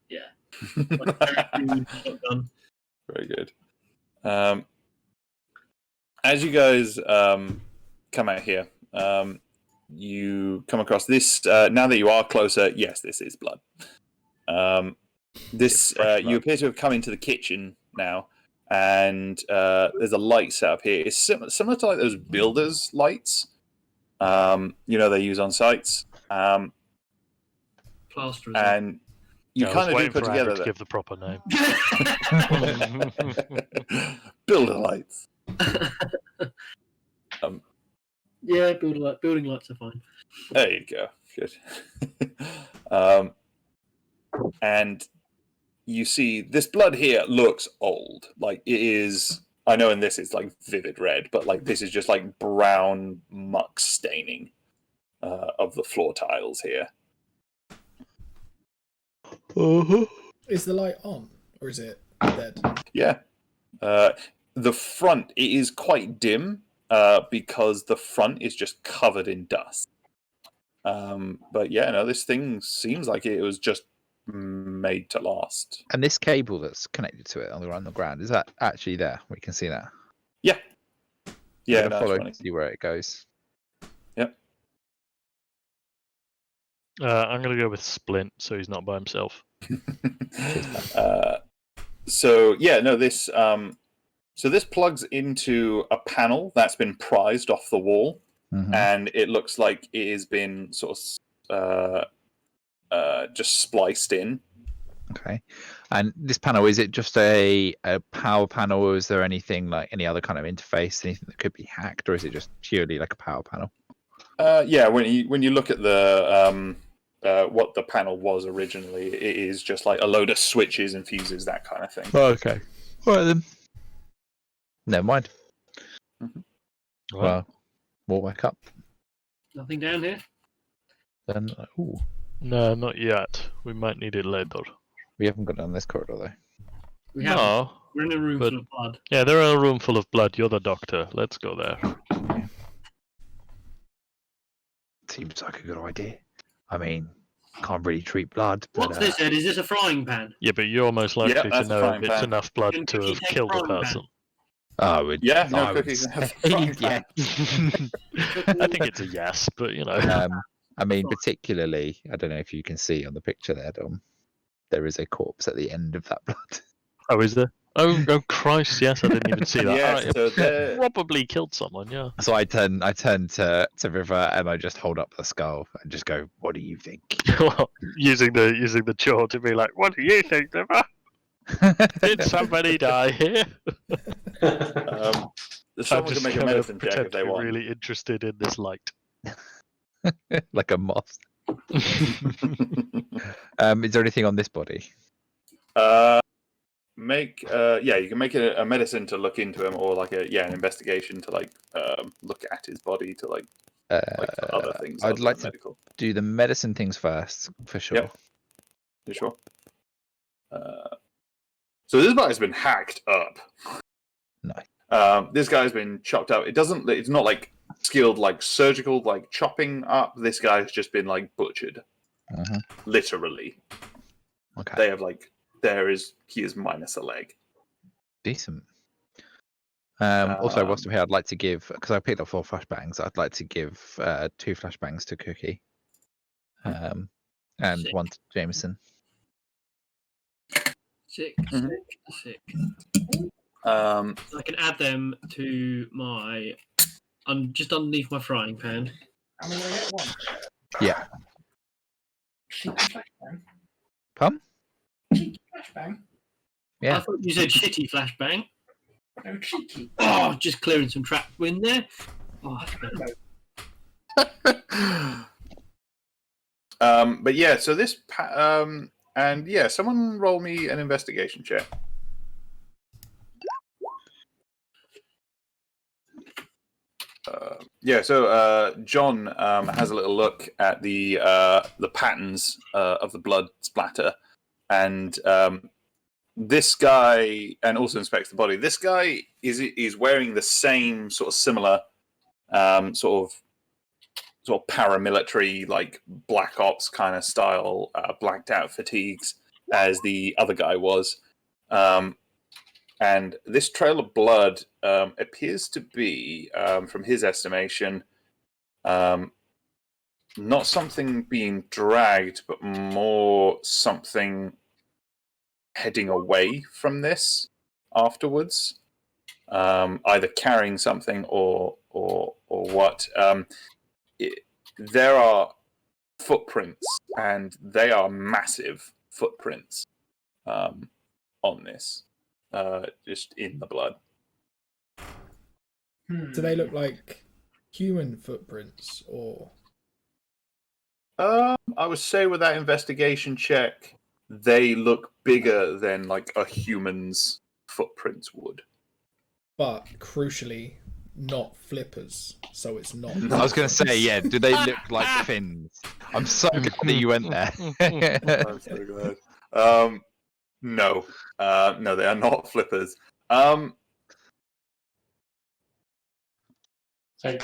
Yeah. Shotgun. Very good. As you guys come out here, you come across this. Now that you are closer, yes, this is blood. You appear to have come into the kitchen now, and there's a light set up here. It's similar to like those builders' lights, they use on sites. Plaster as well. And you kind of do put together to give the proper name. builder lights. Yeah, building lights are fine. There you go. Good. And you see this blood here looks old. Like it is. I know in this it's like vivid red, but like this is just like brown muck staining of the floor tiles here. Is the light on, or is it dead? Yeah. The front it is quite dim because the front is just covered in dust. But yeah, no, this thing seems like it was just made to last. And this cable that's connected to it on the ground, is that actually there? We can see that. Yeah. Yeah, I'm gonna follow funny. to see where it goes. Yep. I'm going to go with Splint, so he's not by himself. So yeah, no, this so this plugs into a panel that's been prized off the wall, and it looks like it has been sort of just spliced in. Okay. And this panel, is it just a power panel, or is there anything like any other kind of interface, anything that could be hacked, or is it just purely like a power panel? Yeah, when you look at the what the panel was originally, it is just like a load of switches and fuses, that kind of thing. Okay. All right then. Never mind. Well, Well, walk back up. Nothing down here. Then, ooh, no, not yet. We might need it later. we haven't got down this corridor though. We have. No. We're in a room but- full of blood. Yeah, they're in a room full of blood. You're the doctor. Let's go there. Seems like a good idea. I mean, can't really treat blood. But, What's this, Ed? Is this a frying pan? Yeah, but you're most likely to that's a know frying if it's pan. enough blood Can to Cookie have take killed a frying pan? person. I would. Yeah, no I would cookies. say Yeah. I think it's a yes, but you know. I mean, particularly, I don't know if you can see on the picture there, Dom. There is a corpse at the end of that blood. Oh, is there? Oh Christ! Yes, I didn't even see that. Yeah, Alright, so there- probably killed someone. Yeah. So I turn to River and I just hold up the skull and just go, "What do you think?" using the jaw to be like, "What do you think, Liver? Did somebody die here?" Someone can make a medicine check if they potentially want. really interested in this light. Like a moth. Is there anything on this body? You can make a medicine to look into him, or like an investigation to like look at his body to like for other things. I'd other like than to medical. do the medicine things first, for sure. Yep. You sure? So this guy's been hacked up. Nice. This guy's been chopped up. It's not like skilled like surgical like chopping up. This guy's just been like butchered, literally. Okay. They have like he is minus a leg. Decent. Also, whilst I'm here, I'd like to give, because I picked up 4 flashbangs, I'd like to give 2 flashbangs to Cookie, and Sick. 1 to Jameson. Sick. Um, I can add them to my. I'm just underneath my frying pan. I'm gonna get one. Yeah. Cheeky flashbang. Pum? Cheeky flashbang. Yeah. I thought you said shitty flashbang. No, cheeky. Oh, just clearing some trap wind there. Oh, but yeah, so this and yeah, someone roll me an investigation check. So John has a little look at the patterns of the blood splatter, and this guy, and also inspects the body. This guy is wearing the same sort of similar sort of paramilitary, like black ops kind of style, blacked out fatigues as the other guy was. And this trail of blood appears to be, from his estimation, not something being dragged, but more something heading away from this afterwards, either carrying something or what. There are footprints, and they are massive footprints on this, just in the blood. Do they look like human footprints or? I would say with that investigation check, they look bigger than like a human's footprints would. But crucially, not flippers, so it's not. I was going to say, yeah. Do they look like fins? I'm so glad that you went there. I'm so glad. No, they are not flippers. Thank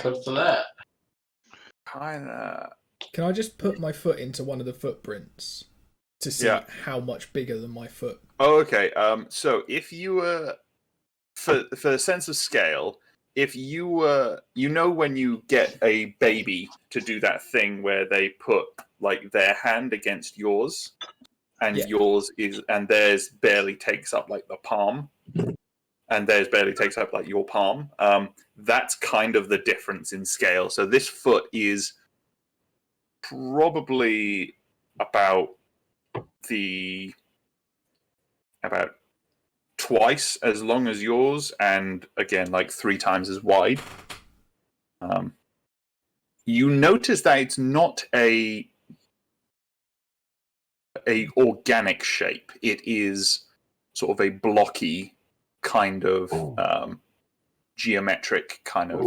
God for that. Kinda. Can I just put my foot into one of the footprints to see how much bigger than my foot? Oh, okay. So if you were, for the sense of scale, if you were, when you get a baby to do that thing where they put like their hand against yours, and yours is, and theirs barely takes up like the palm, and theirs barely takes up like your palm. That's kind of the difference in scale. So this foot is probably about twice as long as yours, and again like 3 times as wide. You notice that it's not a organic shape. It is sort of a blocky kind of geometric kind of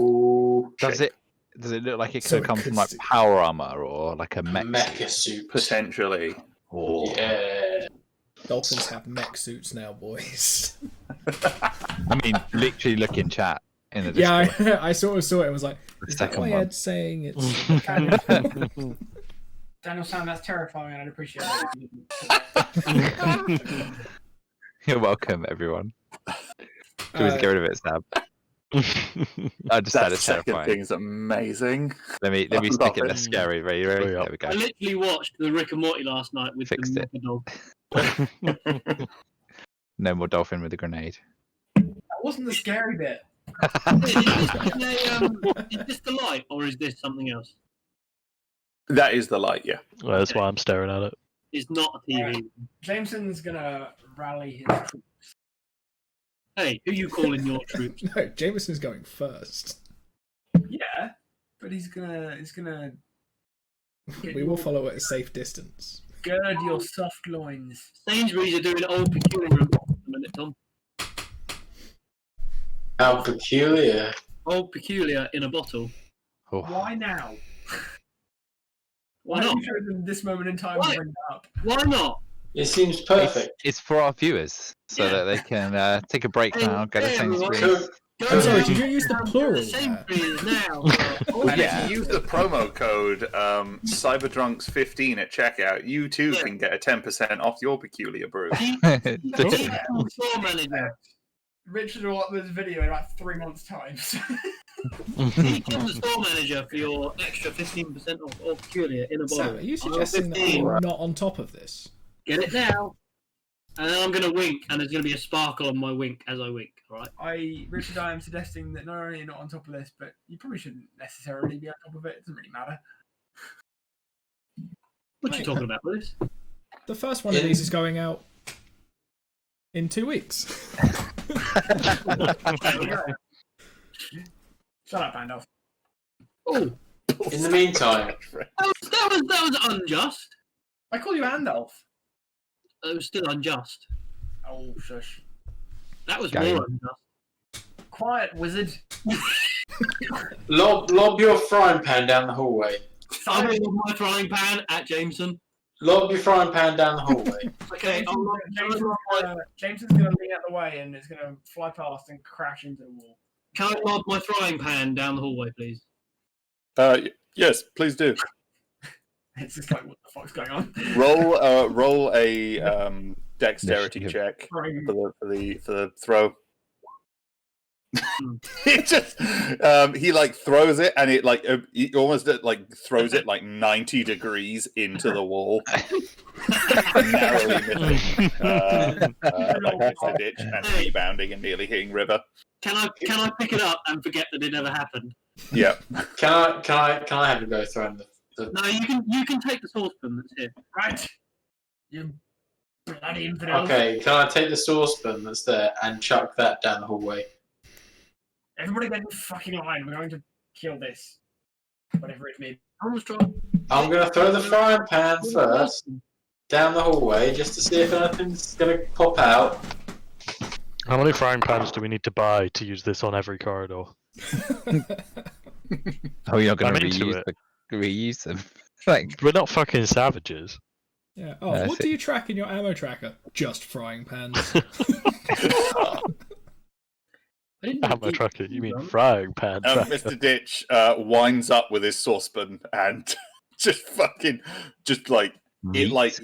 shape. Does it look like it could have come from like power armor or like a mech suit? Potentially. Or... Yeah. Dolphins have mech suits now, boys. I mean, literally look in chat in the Discord. Yeah, I sort of saw it and was like, is that my head saying it's... Daniel Sam, that's terrifying, and I'd appreciate it. You're welcome, everyone. Can we get rid of it, Sam? I just had a terrifying thing. Is amazing. Let me stick it less scary. Ready? There we go. I literally watched the Rick and Morty last night with Fixed the dog. No more dolphin with a grenade. That wasn't the scary bit. Is this the light, or is this something else? That is the light, yeah. Well, that's why I'm staring at it. It's not a TV. Jameson's gonna rally his troops. Hey, who you calling your troops? No, Jameson's going first. Yeah, but he's gonna. We will follow at a safe distance. Gird your soft loins. Sainsbury's are doing old peculiar a minute, Tom. How peculiar. Old peculiar in a bottle. Oh. Why now? Why Why not? have you chosen this moment in time to bring that up? Why not? It seems perfect. It's for our viewers, so that they can take a break now, go to Sainsbury's. I'm sorry, did you use the plural? Sainsbury's now. And if you use the promo code Cyberdrunks15 at checkout, you too can get a 10% off your peculiar brew. Store manager. Richard will upload this video in about 3 months' time. Teach the store manager for your extra 15% off all peculiar in a bottle. Sam, are you suggesting that I'm not on top of this? Get it now. And then I'm going to wink, and there's going to be a sparkle on my wink as I wink, alright? Richard, I am suggesting that not only are you not on top of this, but you probably shouldn't necessarily be on top of it. It doesn't really matter. What are you talking about with this? The first one of these is going out in 2 weeks. Shut up, Andolph. Oh, In the meantime, that was unjust. I call you Andolph. It was still unjust. Oh, shush. That was Game. more unjust. Quiet, wizard. lob your frying pan down the hallway. I will lob my frying pan at Jameson. Lob your frying pan down the hallway. Okay, Jameson's going to lean out the way and it's going to fly past and crash into the wall. can I lob my frying pan down the hallway, please? Yes, please do. It's just like, what the fuck's going on? Roll a dexterity check for the throw. It just he like throws it and it like he almost like throws it like 90 degrees into the wall, narrowly missing like a ditch and rebounding and nearly hitting River. Can I pick it up and forget that it never happened? Yeah. Can I have a go throwing No, you can take the saucepan that's here. Right. You bloody infidel. Okay, can I take the saucepan that's there and chuck that down the hallway? Everybody get in the fucking line. We're going to kill this. Whatever it may be. Almost try. I'm going to throw the frying pan first down the hallway just to see if anything's going to pop out. How many frying pans do we need to buy to use this on every corridor? Oh, you're not going I'm to into reuse them. Like, We're not fucking savages. Yeah. Oh, what do you track in your ammo tracker? Just frying pans. I didn't Ammo tracker, you mean frying pan tracker. Mr. Ditch winds up with his saucepan and he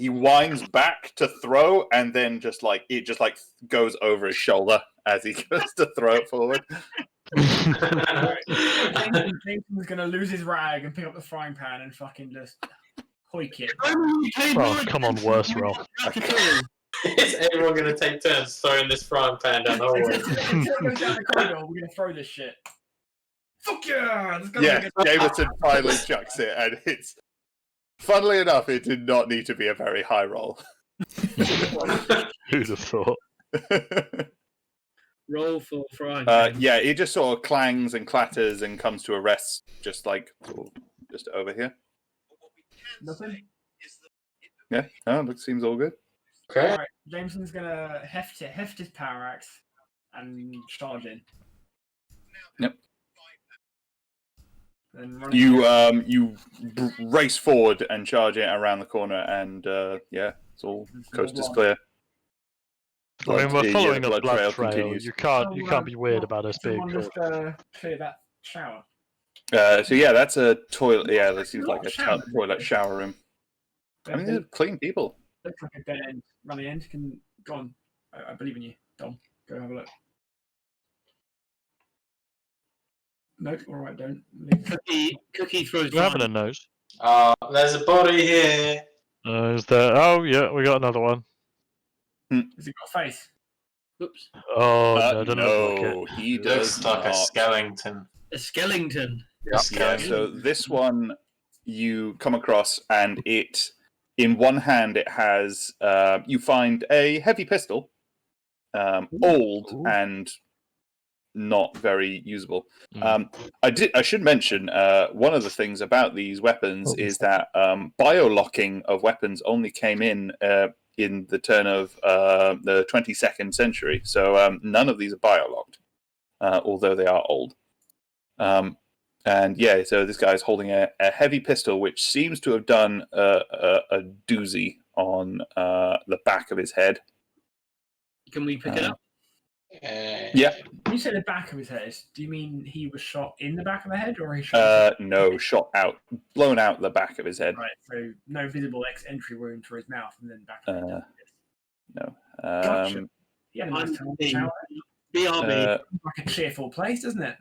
winds back to throw, and then it goes over his shoulder as he goes to throw it forward. Jason's gonna lose his rag and pick up the frying pan and fucking just hoik it. Oh, come on, worse roll. Is everyone going to take turns throwing this frying pan down the hallway? Until it goes down the corridor, we're gonna throw this shit. Fuck yeah! Yeah, Jameson finally chucks it, and it's. Funnily enough, it did not need to be a very high roll. Who'd have thought? Roll for frying. Yeah, it just sort of clangs and clatters and comes to a rest, just over here. Nothing. Yeah, that seems all good. Okay. Alright, Jameson's gonna heft his power axe and charge in. Yep. Then run You race forward and charge it around the corner, and it's all coast is clear. I mean, we're following a blood blood trail. continues. You can't be weird about us being Someone just clear that shower. So yeah, that's a toilet. Yeah, that seems Not like a shower. toilet shower room. I mean, they're clean people. Looks like a dead end. Run the end. Go on. I believe in you, Dom. Go have a look. Nope. All right, don't. Cookie throws. We're having a nose. There's a body here. Is there? Oh yeah, we got another one. Has he got a face? Oops. Oh no, doesn't look like it. He does Looks like a not. skeleton. A skeleton. Yeah, so this one you come across, and it, in one hand, it has. You find a heavy pistol, old and not very usable. I should mention one of the things about these weapons is that bio-locking of weapons only came in the turn of the 22nd century. So none of these are bio-locked, although they are old. And yeah, so this guy's holding a heavy pistol, which seems to have done a doozy on the back of his head. Can we pick it up? Yeah. When you say the back of his head, do you mean he was shot in the back of the head, or he shot? No, shot out, blown out the back of his head. Right, so no visible entry wound for his mouth, and then back of his head. No. Gotcha. He had a nice time in the shower. BRB. Like a cheerful place, doesn't it?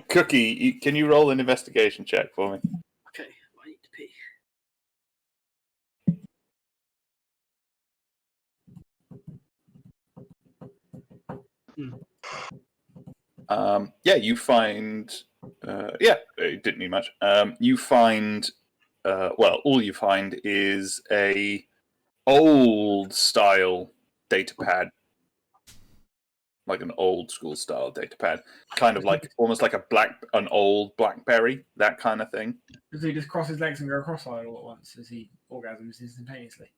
Cookie, can you roll an investigation check for me? Okay, I need to pee. Yeah, you find. It didn't need much. You find. All you find is a old style data pad, like an old school style data pad, kind of like almost like an old BlackBerry, that kind of thing. Does he just cross his legs and go cross-eyed all at once as he orgasms instantaneously?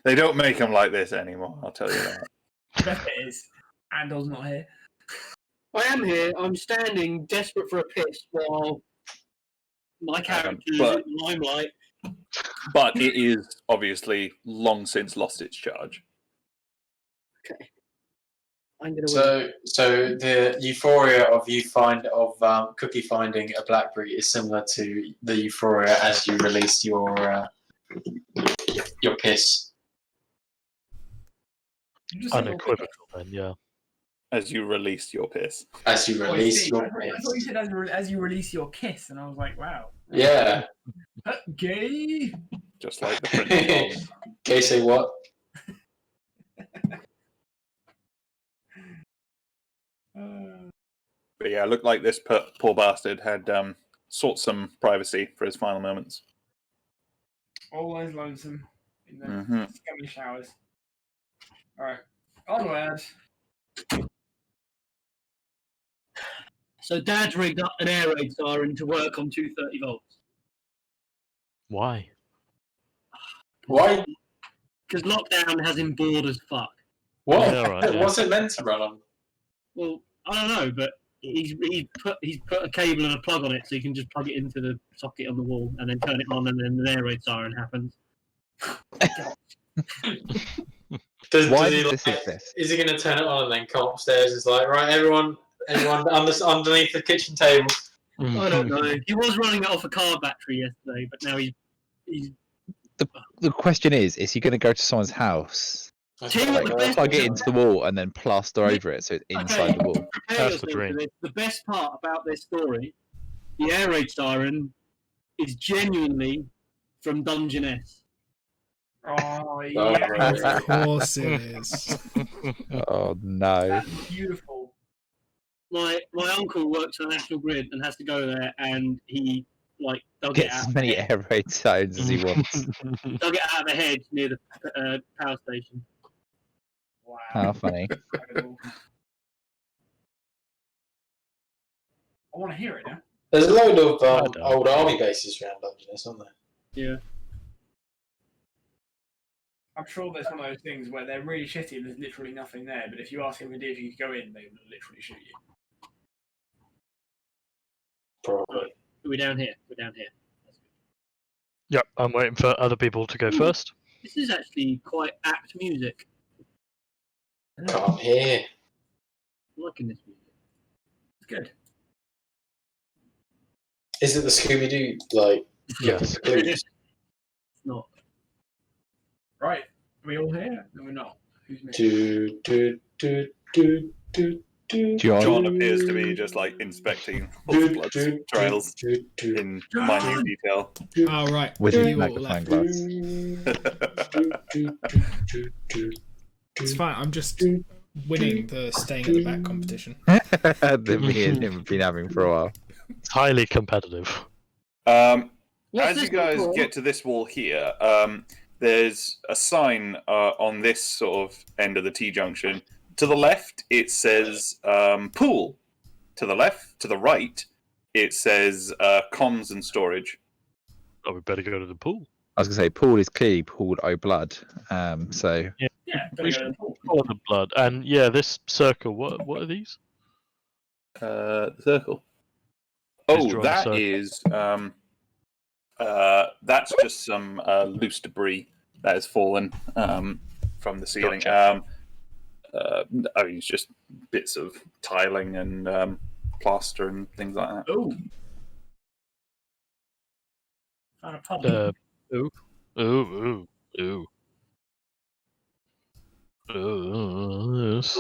They don't make them like this anymore, I'll tell you that. Best it is. Andor's not here. I am here. I'm standing, desperate for a piss, while my character is but- in the limelight. But it is obviously long since lost its charge. Okay. I'm gonna. So the euphoria of Cookie finding a BlackBerry is similar to the euphoria as you release your piss. You just said Unequivocal, then, yeah. As you released your piss. As you Oh, I release see. your I piss. thought you said as you release your kiss, and I was like, wow. Yeah. Gay. Just like the Prince of Okay, say what? But yeah, it looked like this poor bastard had sought some privacy for his final moments. Always lonesome in the Mm-hmm. scummy showers. Alright. Onward. So Dad's rigged up an air raid siren to work on 230 volts. Why? Why? Because lockdown has him bored as fuck. What? Yeah, right, yeah. What's it meant to run on? Well, I don't know, but he's put a cable and a plug on it, so you can just plug it into the socket on the wall and then turn it on, and then the air raid siren happens. Why he, does this exist? Is he going to turn it on and then come upstairs? It's like, right, everyone underneath the kitchen table. I don't know. He was running it off a car battery yesterday, but now he's. The question is he going to go to someone's house, Tell you what the best plug it into the wall, and then plaster over it so it's inside the wall? Prepare That's the yourself dream. for this. The best part about this story, the air raid siren is genuinely from Dungeness. Oh, yeah. Of course it is. Oh no! That's beautiful. My uncle works on National Grid and has to go there, and he dug it Gets out. as many air raid zones as he wants. Dug it out of a hedge near the power station. Wow. How funny! Incredible. I want to hear it now. There's a load of I don't. old army bases around Dungeness, aren't there? Yeah. I'm sure there's one of those things where they're really shitty and there's literally nothing there, but if you ask anybody if you could go in, they would literally shoot you. Probably. We're down here. We're down here. Yep, I'm waiting for other people to go first. This is actually quite apt music. Can't hear. I'm liking this music. It's good. Is it the Scooby Doo like? Yes. Clues? It's not. Right. Are we all here? No, we're not. Who's missing? Do do do do do do. John appears to be just like inspecting all the blood trails in minute detail. Oh, right. With You his all magnifying left. glass. It's fine. I'm just winning the staying at the back competition. That me and him have been having for a while. It's highly competitive. As What's you this guys for? get to this wall here, there's a sign on this sort of end of the T-junction. To the left, it says pool. To the right, it says comms and storage. Oh, we better go to the pool. I was gonna say Paul is clearly Paul O'Blood. So Yeah, We should follow the blood. And yeah, this circle, what are these? The circle. Just Oh, draw a that circle. is that's just some loose debris that has fallen from the ceiling. Gotcha. I mean, it's just bits of tiling and plaster and things like that. Oh. Found a pub. Ooh. Ooh. This,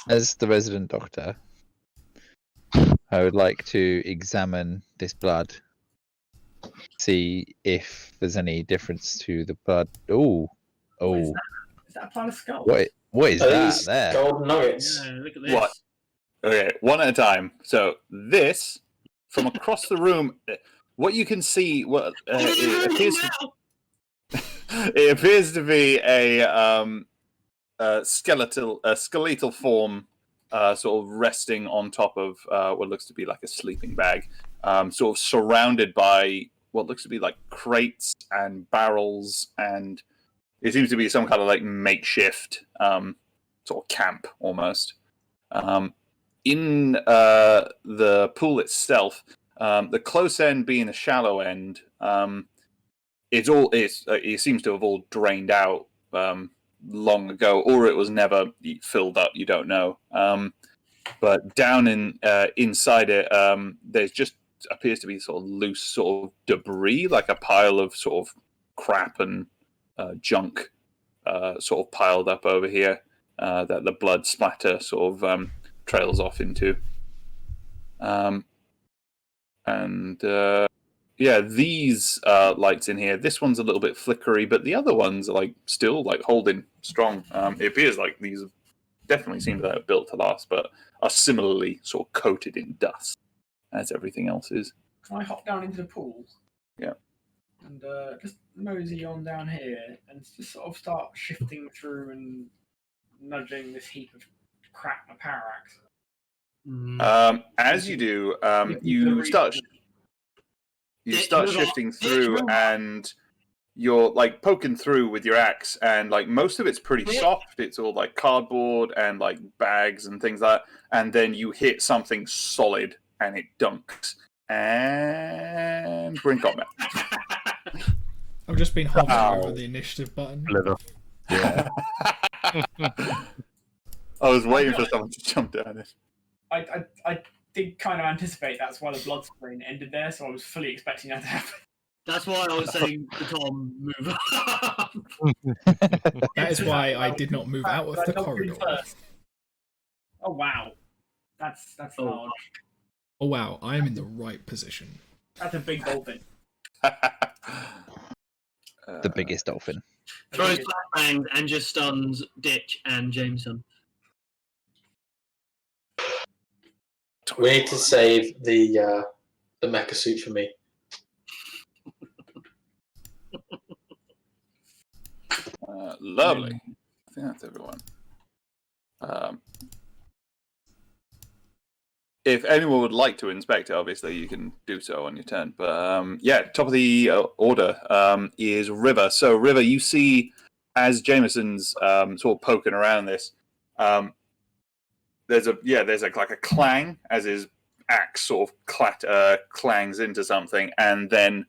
as the resident doctor, I would like to examine this blood, see if there's any difference to the blood. What is Oh, that? Is that a pile of skulls? what is Are that these there? golden nuggets? Yeah, look at this. What? Okay, one at a time. So this, from across the room, what you can see, it appears to be a skeletal form, sort of resting on top of what looks to be like a sleeping bag, sort of surrounded by what looks to be like crates and barrels, and it seems to be some kind of like makeshift sort of camp almost. In the pool itself, the close end being the shallow end, it seems to have all drained out long ago, or it was never filled up. You don't know. But down inside it, there's just appears to be sort of loose sort of debris, like a pile of sort of crap and junk, sort of piled up over here that the blood splatter sort of trails off into. And yeah, these lights in here. This one's a little bit flickery, but the other ones are like still like holding strong. It appears like these definitely seem that are built to last, but are similarly sort of coated in dust as everything else is. Can I hop down into the pool? Yeah. And just mosey on down here and just sort of start shifting through and nudging this heap of crap my power axe. As you do, you start shifting through, and you're like poking through with your axe, and like most of it's pretty soft. It's all like cardboard and like bags and things like that. And then you hit something solid, and it dunks. And Brink got that. I've just been hovering over the initiative button. Yeah. I was waiting for someone to jump down it. I did kind of anticipate that's why the blood screen ended there, so I was fully expecting that to happen. That's why I was saying to Tom, move up. That is why I did not move out of the corridor. First. Oh wow, that's large. Oh wow, I am in the right position. That's a big dolphin. The biggest dolphin. Throws flashbangs and just stuns Ditch and Jameson. We need to save the mecha suit for me. Lovely. I think that's everyone. If anyone would like to inspect it, obviously you can do so on your turn. But yeah, top of the order is River. So River, you see as Jameson's sort of poking around this, there's like a clang as his axe sort of clangs into something, and then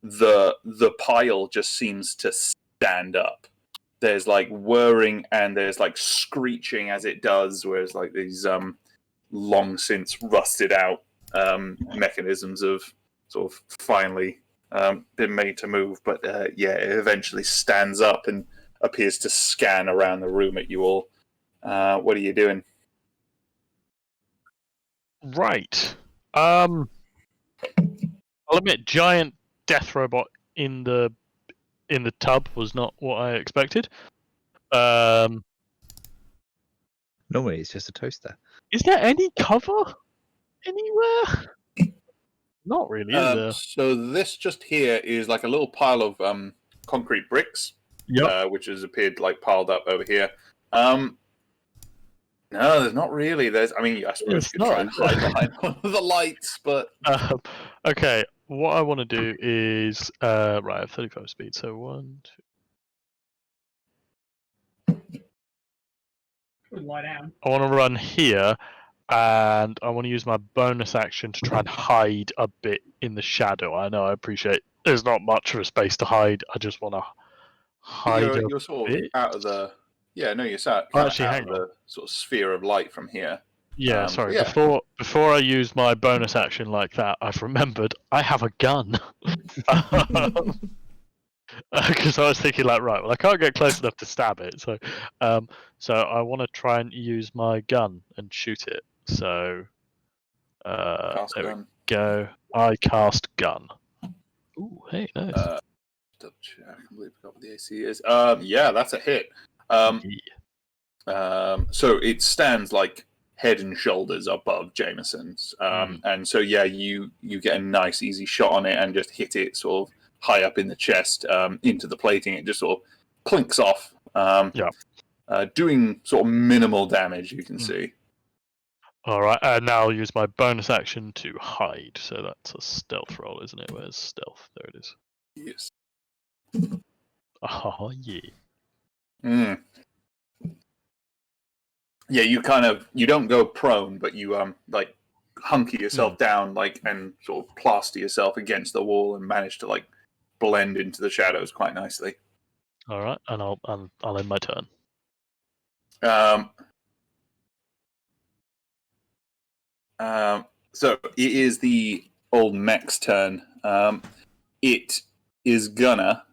the pile just seems to stand up. There's like whirring and there's like screeching as it does, whereas like these long since rusted out mechanisms have sort of finally been made to move. But yeah, it eventually stands up and appears to scan around the room at you all. What are you doing? Right. I'll admit, giant death robot in the tub was not what I expected. Normally, it's just a toaster. Is there any cover anywhere? Not really, is there? So this just here is like a little pile of concrete bricks, which has appeared like piled up over here. No, there's not really. I suppose you could try and hide behind one of the lights, but okay. What I want to do is right. I have 35 speed, so 1, 2. Lie down. I want to run here, and I want to use my bonus action to try and hide a bit in the shadow. I know. I appreciate there's not much of a space to hide. I just want to hide. You're sort of out of the. Yeah, no, you're out Actually, of hang on. the sort of sphere of light from here. Yeah, sorry. Yeah. Before I use my bonus action like that, I've remembered I have a gun. Because I was thinking, like, right, well, I can't get close enough to stab it, so I want to try and use my gun and shoot it. So, Cast there gun. we go. I cast gun. Ooh, hey, nice. Double check. I believe I got what the AC is. Yeah, that's a hit. So it stands like head and shoulders above Jameson's, and so yeah, you get a nice easy shot on it and just hit it sort of high up in the chest into the plating. It just sort of clinks off, doing sort of minimal damage. You can see. All right, and now I'll use my bonus action to hide. So that's a stealth roll, isn't it? Where's stealth? There it is. Yes. Oh yeah. Yeah, you don't go prone, but you like hunker yourself down and sort of plaster yourself against the wall and manage to like blend into the shadows quite nicely. All right, and I'll end my turn. So it is the old mech's turn. It is gonna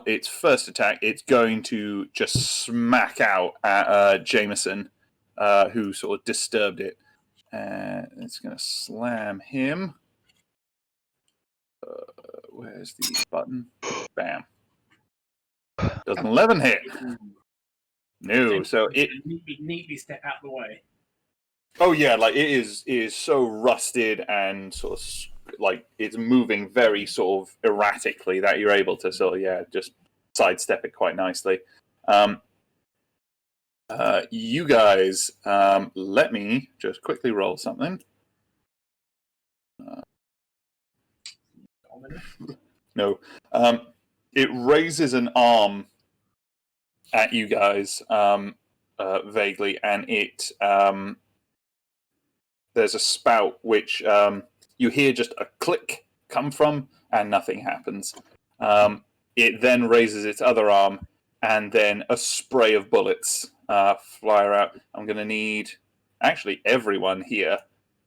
its first attack, it's going to just smack out at Jameson, who sort of disturbed it. It's going to slam him. where's the button? Bam. Does an 11 hit? No, so it. Neatly step out the way. Oh yeah, like it is so rusted and sort of like it's moving very sort of erratically that you're able to sort of just sidestep it quite nicely. You guys, let me just quickly roll something. No, it raises an arm at you guys vaguely, and it there's a spout which you hear just a click come from, and nothing happens. It then raises its other arm, and then a spray of bullets fly out. I'm going to need actually everyone here,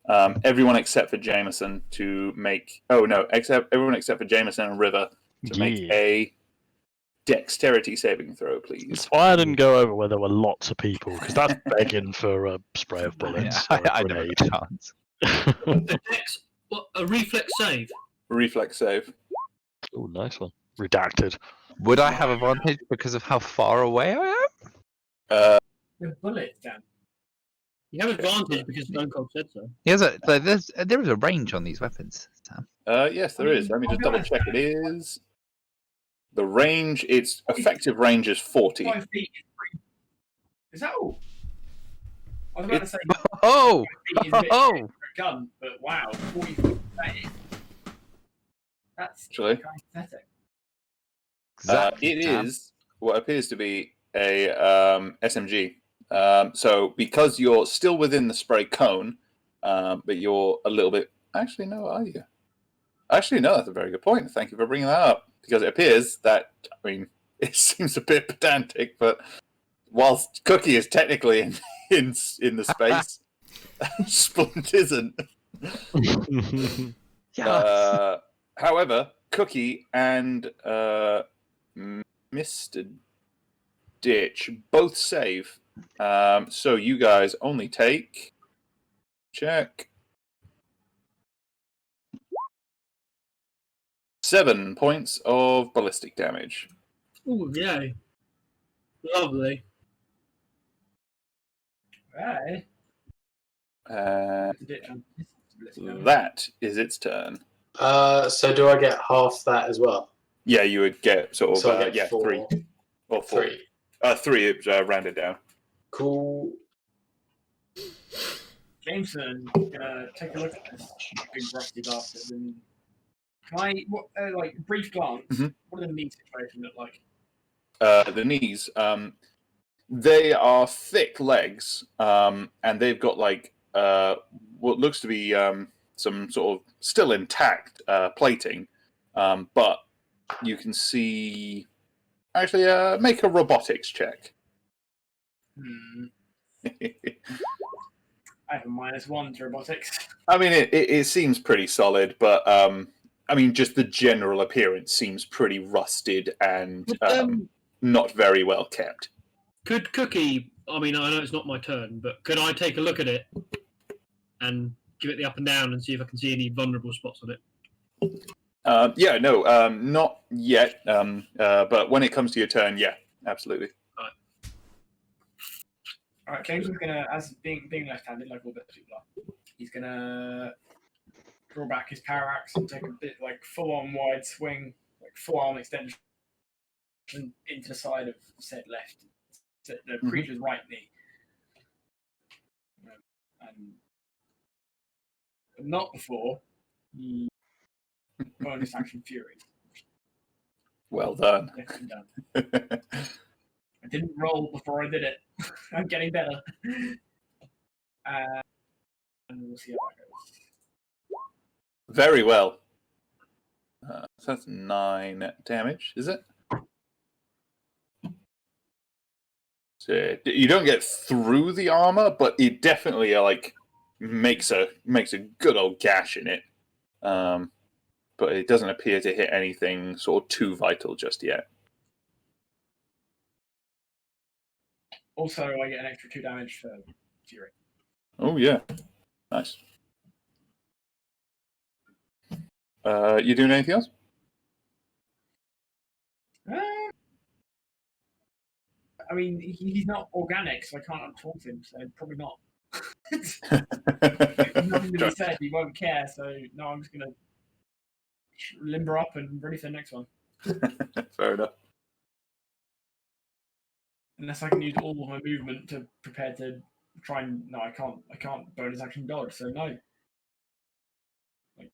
everyone except for Jameson to make. Oh no, everyone except for Jameson and River to make a dexterity saving throw, please. That's why I didn't go over where there were lots of people, because that's begging for a spray of bullets. Yeah, Or a I don't grenade. have a chance. A reflex save. Reflex save. Oh, nice one. Redacted. Would I have advantage because of how far away I am? The bullet, Dan. You have advantage because Stone Cold said so. There is a range on these weapons, Sam. Yes, there is. Let me just double check. It is the range. Its effective range is 40. 5 feet is pretty... Is that all? I was about to say. Oh! 5 feet is a bit Oh! for a gun, but wow, 40 feet. That's Actually, kind of pathetic. it is what appears to be a SMG. So because you're still within the spray cone, but you're a little bit. Actually, no, are you? Actually, no. That's a very good point. Thank you for bringing that up. Because it appears that it seems a bit pedantic, but whilst Cookie is technically in the space, Splint isn't. Yes. However, Cookie and Mr. Ditch both save. So you guys only take... Check. 7 points of ballistic damage. Ooh, yay. Lovely. Right. That is its turn. So do I get half that as well? Yeah, you would get sort of So I get 4. 3 or 4. 3. 3 rounded down. Cool. Jameson, take a look at this big rusty bastard. And can I, brief glance? Mhm. What does the knee situation look like? The knees. They are thick legs, and they've got what looks to be some sort of still intact plating, but you can see. Actually, make a robotics check. I have a -1 to robotics. It seems pretty solid, but just the general appearance seems pretty rusted and not very well kept. Could Cookie, I know it's not my turn, but could I take a look at it and give it the up and down and see if I can see any vulnerable spots on it? Not yet. But when it comes to your turn, yeah, absolutely. All right, James is gonna, as being left-handed, like all the people are, he's gonna draw back his power axe and take a bit full-on wide swing, forearm extension into the side of said left, the creature's right knee, and not before he bonus action fury. Well done. Definitely done. I didn't roll before I did it. I'm getting better. And we'll see how that goes. Very well. So that's 9 damage, is it? So you don't get through the armor, but it definitely makes a good old gash in it. But it doesn't appear to hit anything sort of too vital just yet. Also, I get an extra 2 damage for Fury. Oh, yeah. Nice. You doing anything else? I mean, he's not organic, so I can't taunt him. So probably not. Nothing to be said. He won't care. So no, I'm just gonna limber up and ready for the next one. Fair enough. Unless I can use all of my movement to prepare to try and no, I can't bonus action dodge. So no. Like,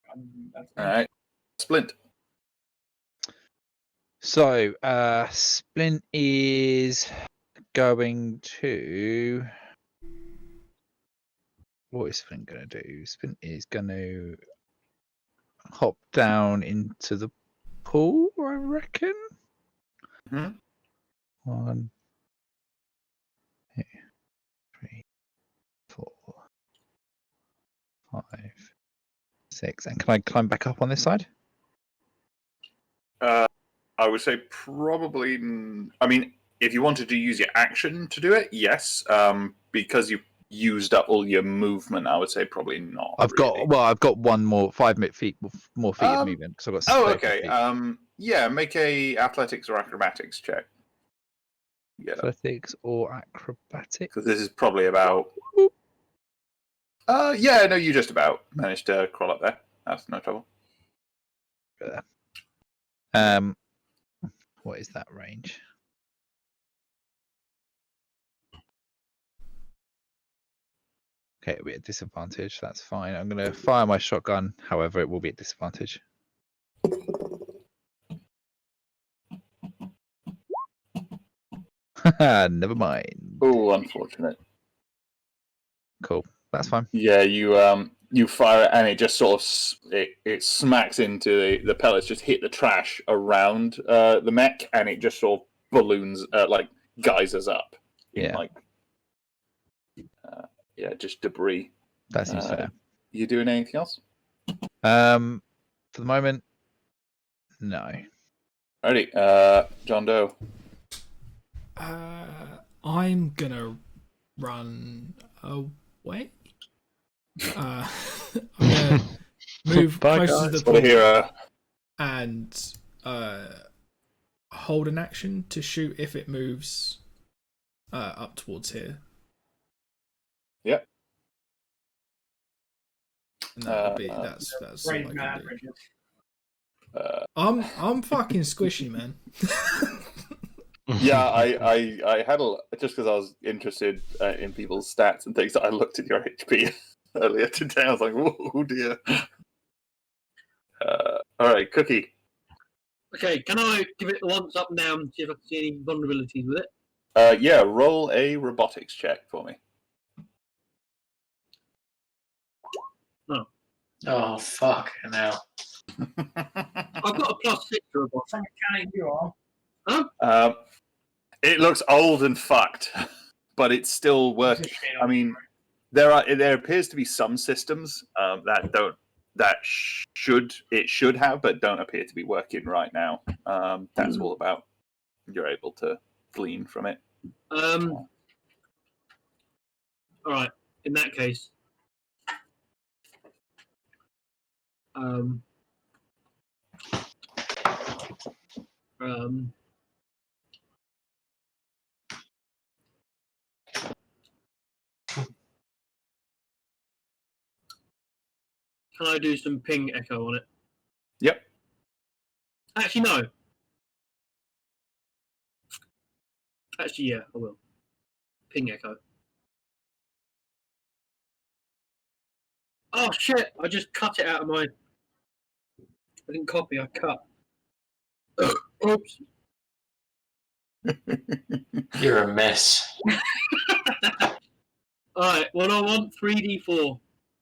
All right, Splint. So, Splint is going to. What is Splint going to do? Splint is going to hop down into the pool, I reckon. Mm-hmm. 1, 2, 3, 4, 5, 6. And can I climb back up on this side? I would say probably. I mean, if you wanted to use your action to do it, yes. Because you used up all your movement, I would say probably not. I've got one more 5 feet more feet of movement because I've got. Oh, 30 okay. feet. Yeah, make a athletics or acrobatics check. Yeah, Athletics or acrobatics? because this is probably about. Yeah, no, you just about managed to crawl up there. That's no trouble. What is that range? Okay, it'll be at disadvantage. That's fine. I'm going to fire my shotgun. However, it will be at disadvantage. Never mind. Oh, unfortunate. Cool. That's fine. Yeah, you fire it and it just sort of it smacks into the pellets, just hit the trash around the mech, and it just sort of balloons like geysers up in just debris. That seems fair. You doing anything else? For the moment, no. Alrighty, John Doe. I'm gonna run away. I'm gonna move Bye, closer to the What a pool hero. and hold an action to shoot if it moves up towards here. Yep. And that would be that's all I brave can man, do. Richard. I'm fucking squishy, man. Yeah, I had just because I was interested in people's stats and things. I looked at your HP earlier today. I was like, "Oh dear." All right, Cookie. Okay, can I give it the once up and down, see if I can see any vulnerabilities with it? Yeah, roll a robotics check for me. Oh, fuck now. I've got a +6 to a bot. Some mechanic you are. It looks old and fucked, but it's still working. I mean, there appears to be some systems that should have, but don't appear to be working right now. That's all about you're able to glean from it. All right. In that case, can I do some ping echo on it? Yep. Actually, no. Actually, yeah, I will. Ping echo. Oh shit! I just cut it out of my. I didn't copy. I cut. Oops. You're a mess. All right. What I want 3d4.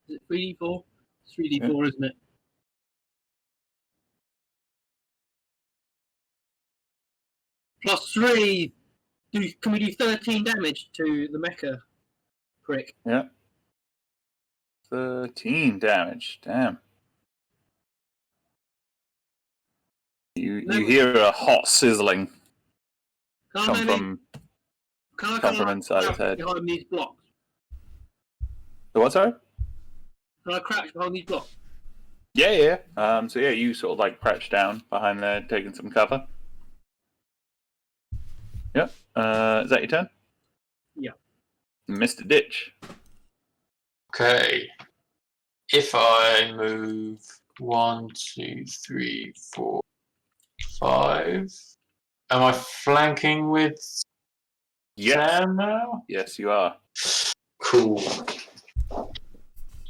Is it 3d4? It's 3d4, isn't it? +3. Can we do 13 damage to the mecha prick? Yeah. 13 damage. Damn. You hear a hot sizzling come from inside his head. Behind these blocks? The what, sorry? Can I crouch behind these blocks? Yeah. So yeah, you sort of like crouch down behind there, taking some cover. Yep. Is that your turn? Yeah. Mr. Ditch. Okay. If I move 1, 2, 3, 4, 5, am I flanking with Yes. Sam now? Yes, you are. Cool.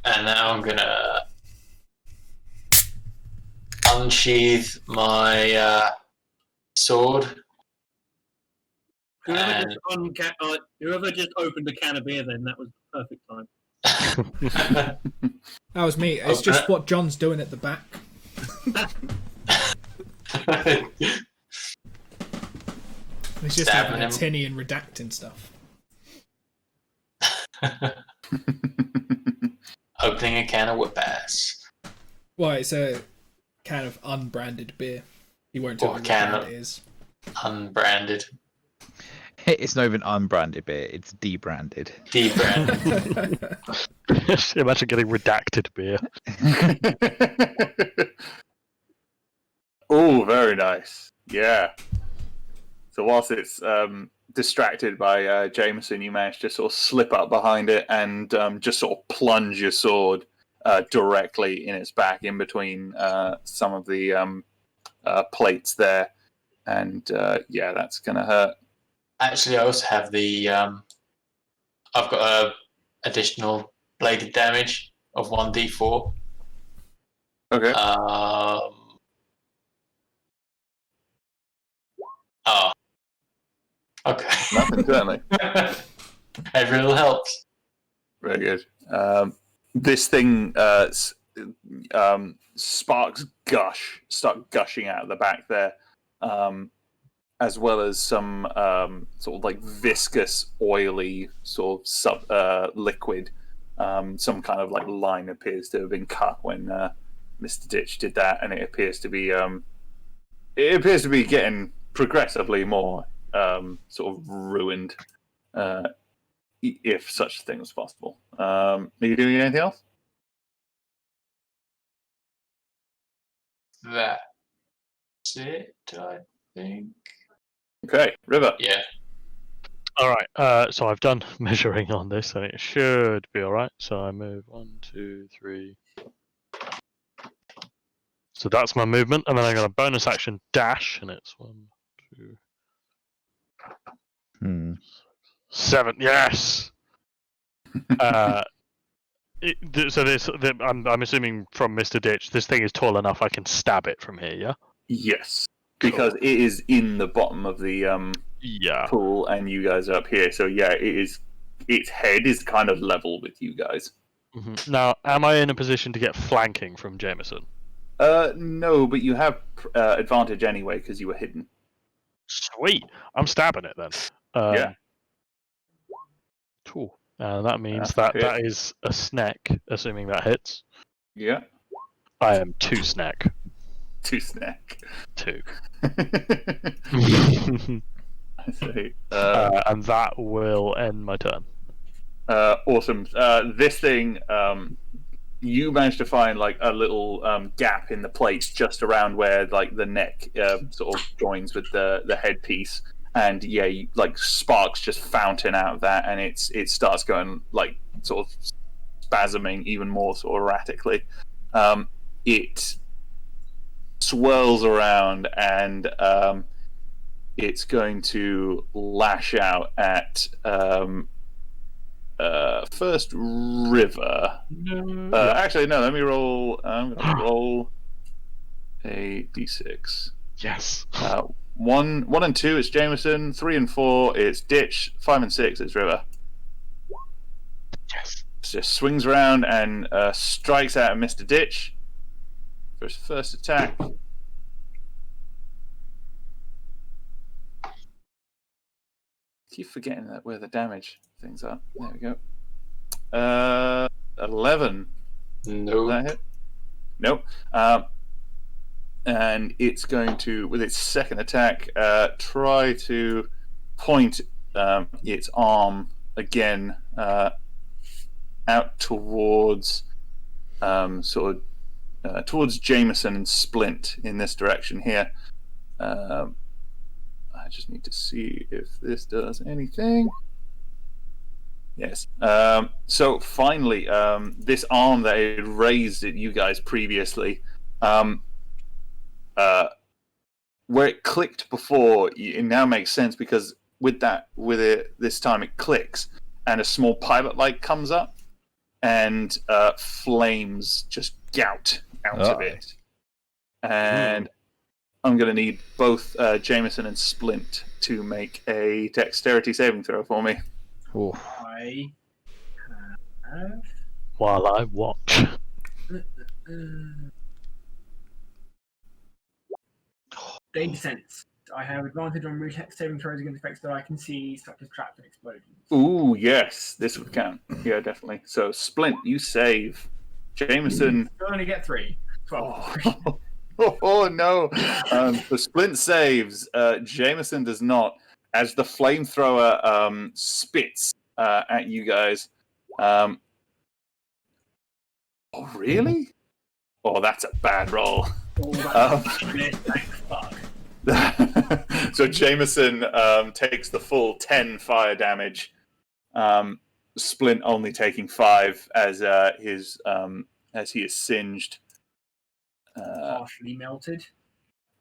And now I'm gonna unsheath my sword. Whoever And whoever just opened a can of beer, then that was the perfect time. That was me. It's just what John's doing at the back. He's just Stabbing having a him. tinny and redacting stuff. Opening a can of whip ass. Well, it's a can of unbranded beer. He won't tell Or you what can brand of- it is. Unbranded. It's not even unbranded beer; it's debranded. Debranded. Imagine getting redacted beer. Oh, very nice. Yeah. So whilst it's distracted by Jameson, you manage to sort of slip up behind it and just sort of plunge your sword directly in its back, in between some of the plates there, and yeah, that's gonna hurt. Actually, I also have the. I've got a additional bladed damage of 1d4. Okay. Oh. Okay. Nothing, certainly. Every little helps. Very good. This thing sparks start gushing out of the back there, as well as some sort of like viscous, oily sort of liquid. Some kind of like line appears to have been cut when Mr. Ditch did that, and it appears to be getting progressively more sort of ruined. If such a thing was possible. Are you doing anything else? That's it, I think. Okay, River. Yeah. All right. So I've done measuring on this, and it should be all right. So I move 1, 2, 3. So that's my movement, and then I'm going to bonus action dash, and it's 1, 2, 7. Yes. I'm assuming from Mr. Ditch, this thing is tall enough I can stab it from here. Yeah. Yes, because it is in the bottom of the Yeah. pool, and you guys are up here. So yeah, it is. Its head is kind of level with you guys. Mm-hmm. Now, am I in a position to get flanking from Jameson? No, but you have advantage anyway because you were hidden. Sweet. I'm stabbing it then. Yeah. Cool. That means That's that is a snack, assuming that hits. Yeah. I am 2 snack. 2 snack. 2. I see. And that will end my turn. Awesome. This thing, you managed to find like a little gap in the plates just around where like the neck sort of joins with the headpiece, and yeah, like sparks just fountain out of that, and it starts going like sort of spasming even more sort of erratically. It swirls around, and it's going to lash out at first River. Actually, no. Let me roll. I'm going to roll a d6. Yes. 1 and 2, it's Jameson. 3 and 4, it's Ditch. 5 and 6, it's River. Yes. Just swings around and strikes out at Mr. Ditch for his first attack. Keep forgetting that where the damage things are. There we go. 11. No. That hit? Nope. And it's going to, with its second attack, try to point its arm again out towards towards Jameson and Splint in this direction here. I just need to see if this does anything. Yes. So finally, this arm that had raised at you guys previously, where it clicked before, it now makes sense because with it this time it clicks and a small pilot light comes up and flames just gout out of it. And I'm going to need both Jameson and Splint to make a dexterity saving throw for me. Ooh. I have... While I watch. Danger sense. I have advantage on reflex saving throws against effects that I can see, such as traps and explosions. Ooh, yes, this would count. Yeah, definitely. So, Splint, you save. Jameson... You only get 3. 12. Oh no! So Splint saves. Jameson does not. As the flamethrower spits at you guys. Oh, really? Oh, that's a bad roll. So Jameson takes the full 10 fire damage. Splint only taking 5 as he is singed. Partially melted.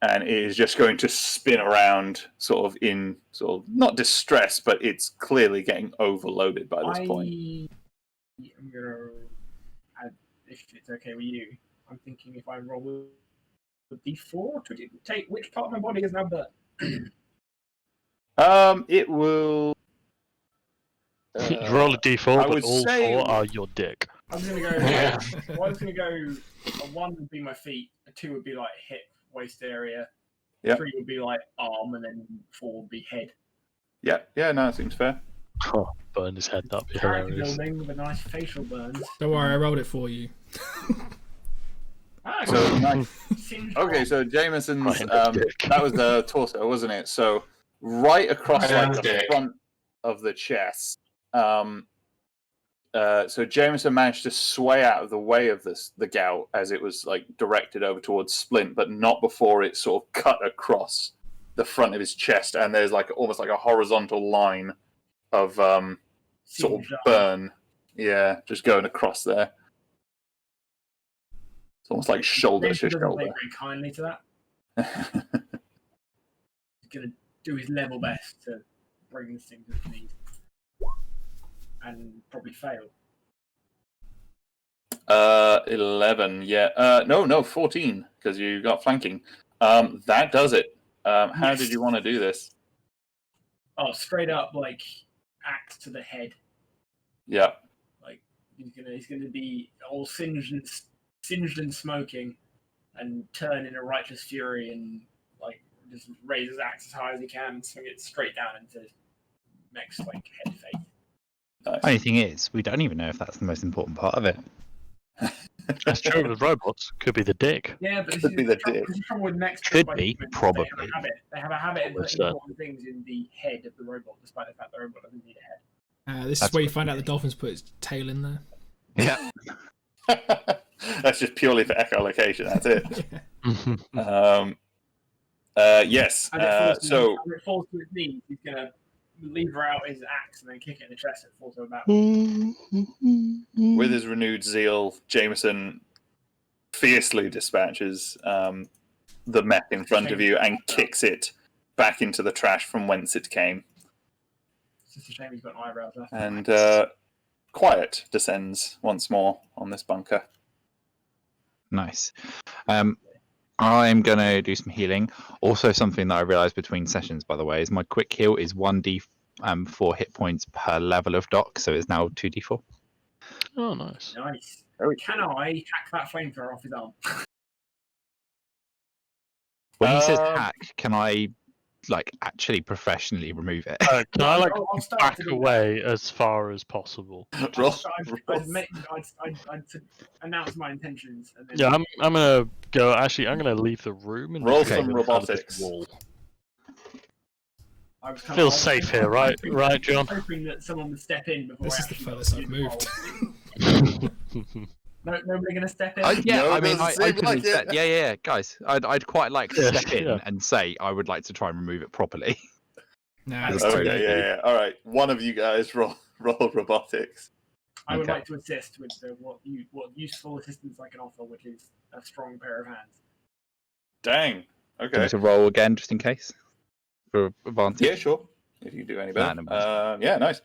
And it is just going to spin around, sort of not distress, but it's clearly getting overloaded by this point. I'm gonna, if it's okay with you, I'm thinking if I roll with D4 to take which part of my body is now burnt. It will. Roll a d4, I but would all say- 4 are your dick. I'm gonna go. Yeah. Well, I was gonna go. A 1 would be my feet. A 2 would be like hip, waist area. Yep. 3 would be like arm, and then 4 would be head. Yeah, no, it seems fair. Oh, burn his head, that'd be Character hilarious. building with a nice facial burns. Don't worry, I rolled it for you. Ah, So, good. okay, so Jameson's Right, dick. that was the torso, wasn't it? So right across Right on like the the dick. front of the chest. So Jameson managed to sway out of the way of the gout as it was like directed over towards Splint, but not before it sort of cut across the front of his chest, and there's like almost like a horizontal line of sort of burn. Yeah, just going across there. It's almost like shoulder to Jason doesn't shoulder. take very kindly to that. He's gonna do his level best to bring this thing to his knees, and probably fail. 11, yeah. No, 14, because you got flanking. That does it. How did you want to do this? Oh, straight up like axe to the head. Yeah. Like he's gonna be all singed and smoking, and turn in a righteous fury and like just raise his axe as high as he can and swing it straight down into Mech's like head face. Nice. Only thing is, we don't even know if that's the most important part of it. That's true with robots. Could be the dick. Yeah, but this Could is be the trouble, dick. this is trouble with Mech's Could robot be, humans. probably. They have a habit of Almost putting certain. important things in the head of the robot, despite the fact the robot doesn't need a head. This That's is where you what- find out the Dolphins put its tail in there. Yeah. That's just purely for echolocation. That's it. Yes. As So it falls to its knees, he's gonna lever out his axe and then kick it in the chest. It falls to about. with his renewed zeal, Jameson fiercely dispatches the mech in front of you and kicks it back into the trash from whence it came. It's just a shame he's got no eyebrows left. And quiet descends once more on this bunker. Nice. I'm going to do some healing. Also, something that I realised between sessions, by the way, is my quick heal is 1d4 hit points per level of dock, so it's now 2d4. Oh, nice. Nice. Very Can I hack that flamethrower off his arm? When he says Um, hack, can I actually professionally remove it? Can I I'll start back to do that. away as far as possible? Roll- I'd announce my intentions. And then Yeah, I'm gonna go. Actually, I'm gonna leave the room and Roll just some go inside of this robotics. wall. I was Feels safe here, right? Right, John? Hoping that someone would step in before. This I is the actually furthest got I've to moved. No, nobody gonna step in. Yeah, No, I it mean, doesn't I seem can like it. yeah, guys. I'd quite like to Yes, step in yeah. and say I would like to try and remove it properly. Nah, Okay, it's That's too totally- late. yeah. All right, one of you guys roll robotics. I would Okay. like to assist with what useful assistance I can offer, which is a strong pair of hands. Dang. Do you Okay. want me to roll again just in case? For advantage? Yeah, sure. If you do any better. Nah, never Yeah, nice.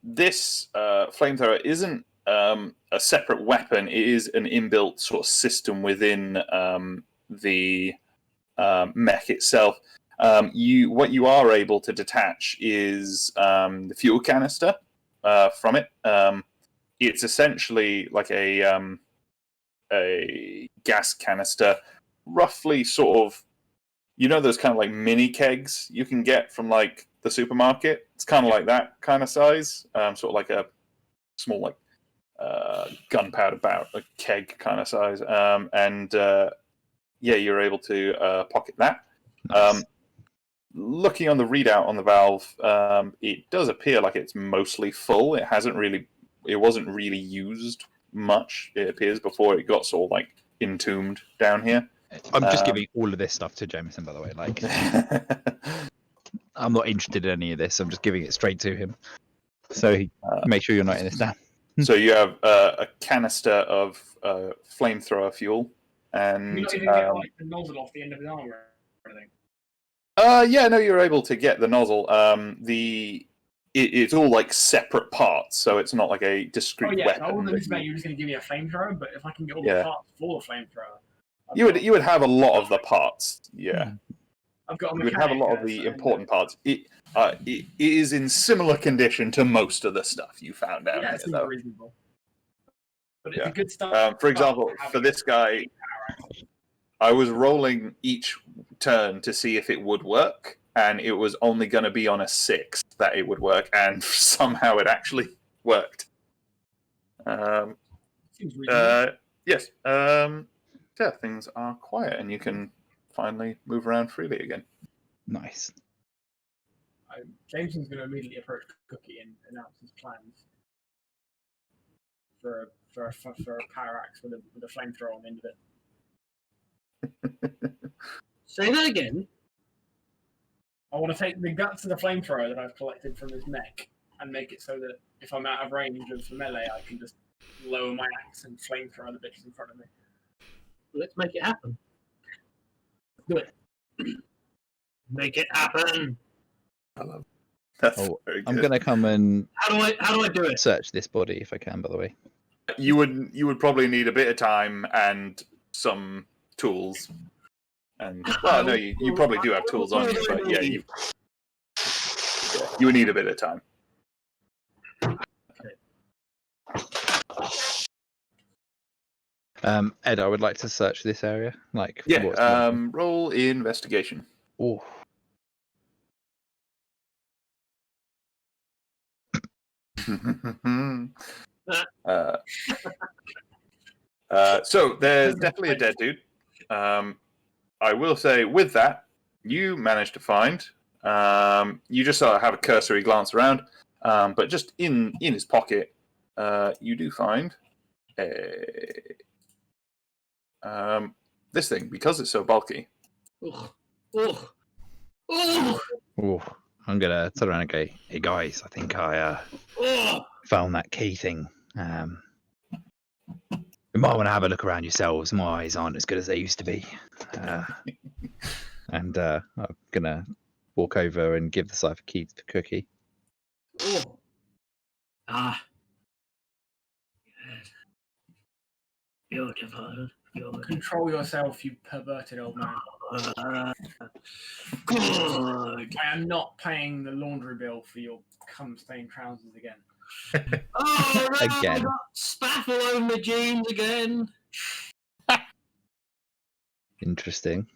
This flamethrower isn't a separate weapon. It is an inbuilt sort of system within the mech itself. What you are able to detach is the fuel canister from it. It's essentially like a gas canister, roughly sort of, those kind of like mini kegs you can get from like the supermarket. It's kind of like that kind of size, sort of like a small like gunpowder a keg kind of size, you're able to pocket that. Nice. Looking on the readout on the valve, it does appear like it's mostly full. It wasn't really used much, it appears, before it got sort of like entombed down here. I'm just giving all of this stuff to Jameson, by the way. Like, I'm not interested in any of this. I'm just giving it straight to him. So make sure you're not in this down. So you have a canister of flamethrower fuel, and You not even get like the nozzle off the end of his arm or anything. you're able to get the nozzle. It's all like separate parts, so it's not like a discrete weapon. I wasn't that expecting you were just going to give me a flamethrower, but if I can get all Yeah. the parts for the flamethrower, you would have a lot of the parts. Yeah, I've got a you would have a lot of the important parts. It is in similar condition to most of the stuff you found out Yeah, here, it seems though. reasonable. But Yeah. it's a good start. For example, for this guy, I was rolling each turn to see if it would work, and it was only going to be on a 6 that it would work, and somehow it actually worked. Seems reasonable. Yes. Things are quiet, and you can finally move around freely again. Nice. Jameson's going to immediately approach Cookie and announce his plans for a power axe with a flamethrower on the end of it. Say that again. I want to take the guts of the flamethrower that I've collected from this mech and make it so that if I'm out of range of the melee, I can just lower my axe and flamethrower the bitches in front of me. Let's make it happen. Do it. Make it happen. That's Oh, very good. I'm gonna come and How do I do it? search this body if I can. By the way. You would probably need a bit of time and some tools. And well, no, you probably do have tools on you, but yeah, you would need a bit of time. Ed, I would like to search this area. Like, Yeah. what's going Roll investigation. on. So there's definitely a dead dude. I will say with that, you managed to find. You just sort of have a cursory glance around, but just in his pocket, you do find this thing, because it's so bulky. Ugh. Ugh. Ugh. Oh, I'm gonna turn around and go, "Hey guys, I think I Ugh. found that key thing. You might want to have a look around yourselves. My eyes aren't as good as they used to be." And I'm gonna walk over and give the cipher key to Cookie. Ugh. Ah. Good. Beautiful. Good. Control yourself, you perverted old man. Good. I am not paying the laundry bill for your cum-stained trousers again. Oh, no, Again. I got spaffle on my jeans again. Interesting.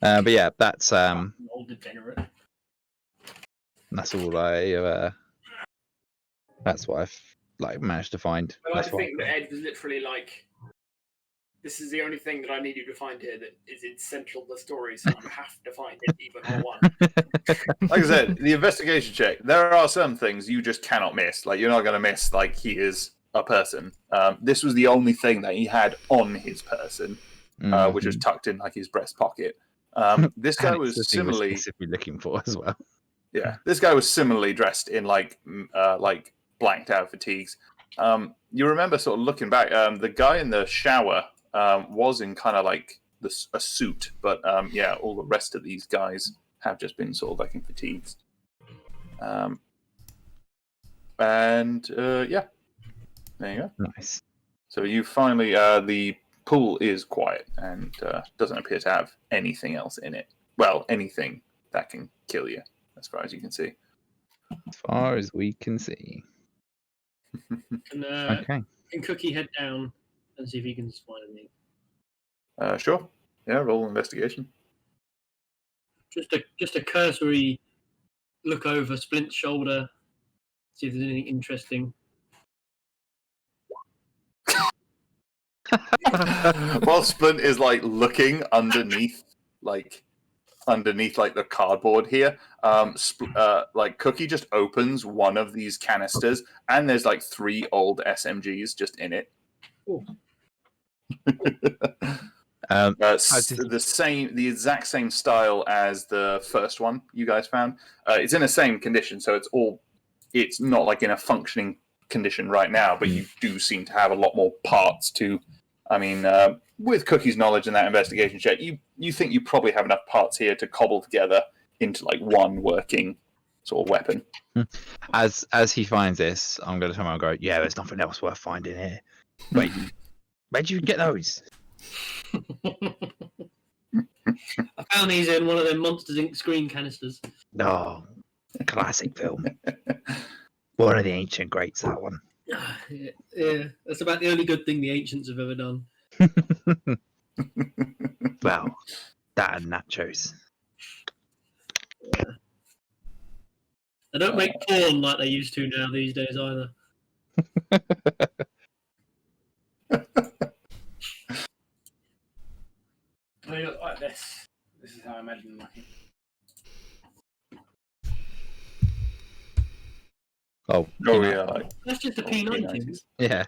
But yeah, that's Old degenerate. that's all I. That's what I've managed to find. I like That's to what think that Ed was literally like, this is the only thing that I need you to find here that is central to the story, so you have to find it even more one. Like I said, the investigation check. There are some things you just cannot miss. Like, you're not going to miss like he is a person. This was the only thing that he had on his person, which was tucked in like his breast pocket. This guy And it's was the thing we're similarly, specifically looking for as well. yeah, this guy was similarly dressed in like blanked out fatigues. You remember sort of looking back, the guy in the shower was in kind of like a suit, but yeah, all the rest of these guys have just been sort of like in fatigues. And yeah, there you go. Nice. So you finally, the pool is quiet and doesn't appear to have anything else in it. Well, anything that can kill you, as far as you can see. As far as we can see. Can, Okay. can Cookie head down and see if he can find anything? Sure. Yeah, roll investigation. Just a cursory look over Splint's shoulder, see if there's anything interesting. While Splint is like looking underneath like the cardboard here, like Cookie just opens one of these canisters and there's like 3 old SMGs just in it. The exact same style as the first one you guys found. It's in the same condition, so it's not like in a functioning condition right now, but you do seem to have a lot more parts to. I mean, with Cookie's knowledge and that investigation check, you think you probably have enough parts here to cobble together into like one working sort of weapon. As he finds this, I'm going to turn around and go, yeah, there's nothing else worth finding here. Wait, where'd you get those? I found these in one of them Monsters Inc. screen canisters. Oh, classic film. One of the ancient greats, that one. Yeah, that's about the only good thing the ancients have ever done. Well, that and nachos. Yeah. They don't make porn like they used to now these days either. They look like this. This is how I imagine them looking. Oh, yeah, like That's just a P90. Yeah.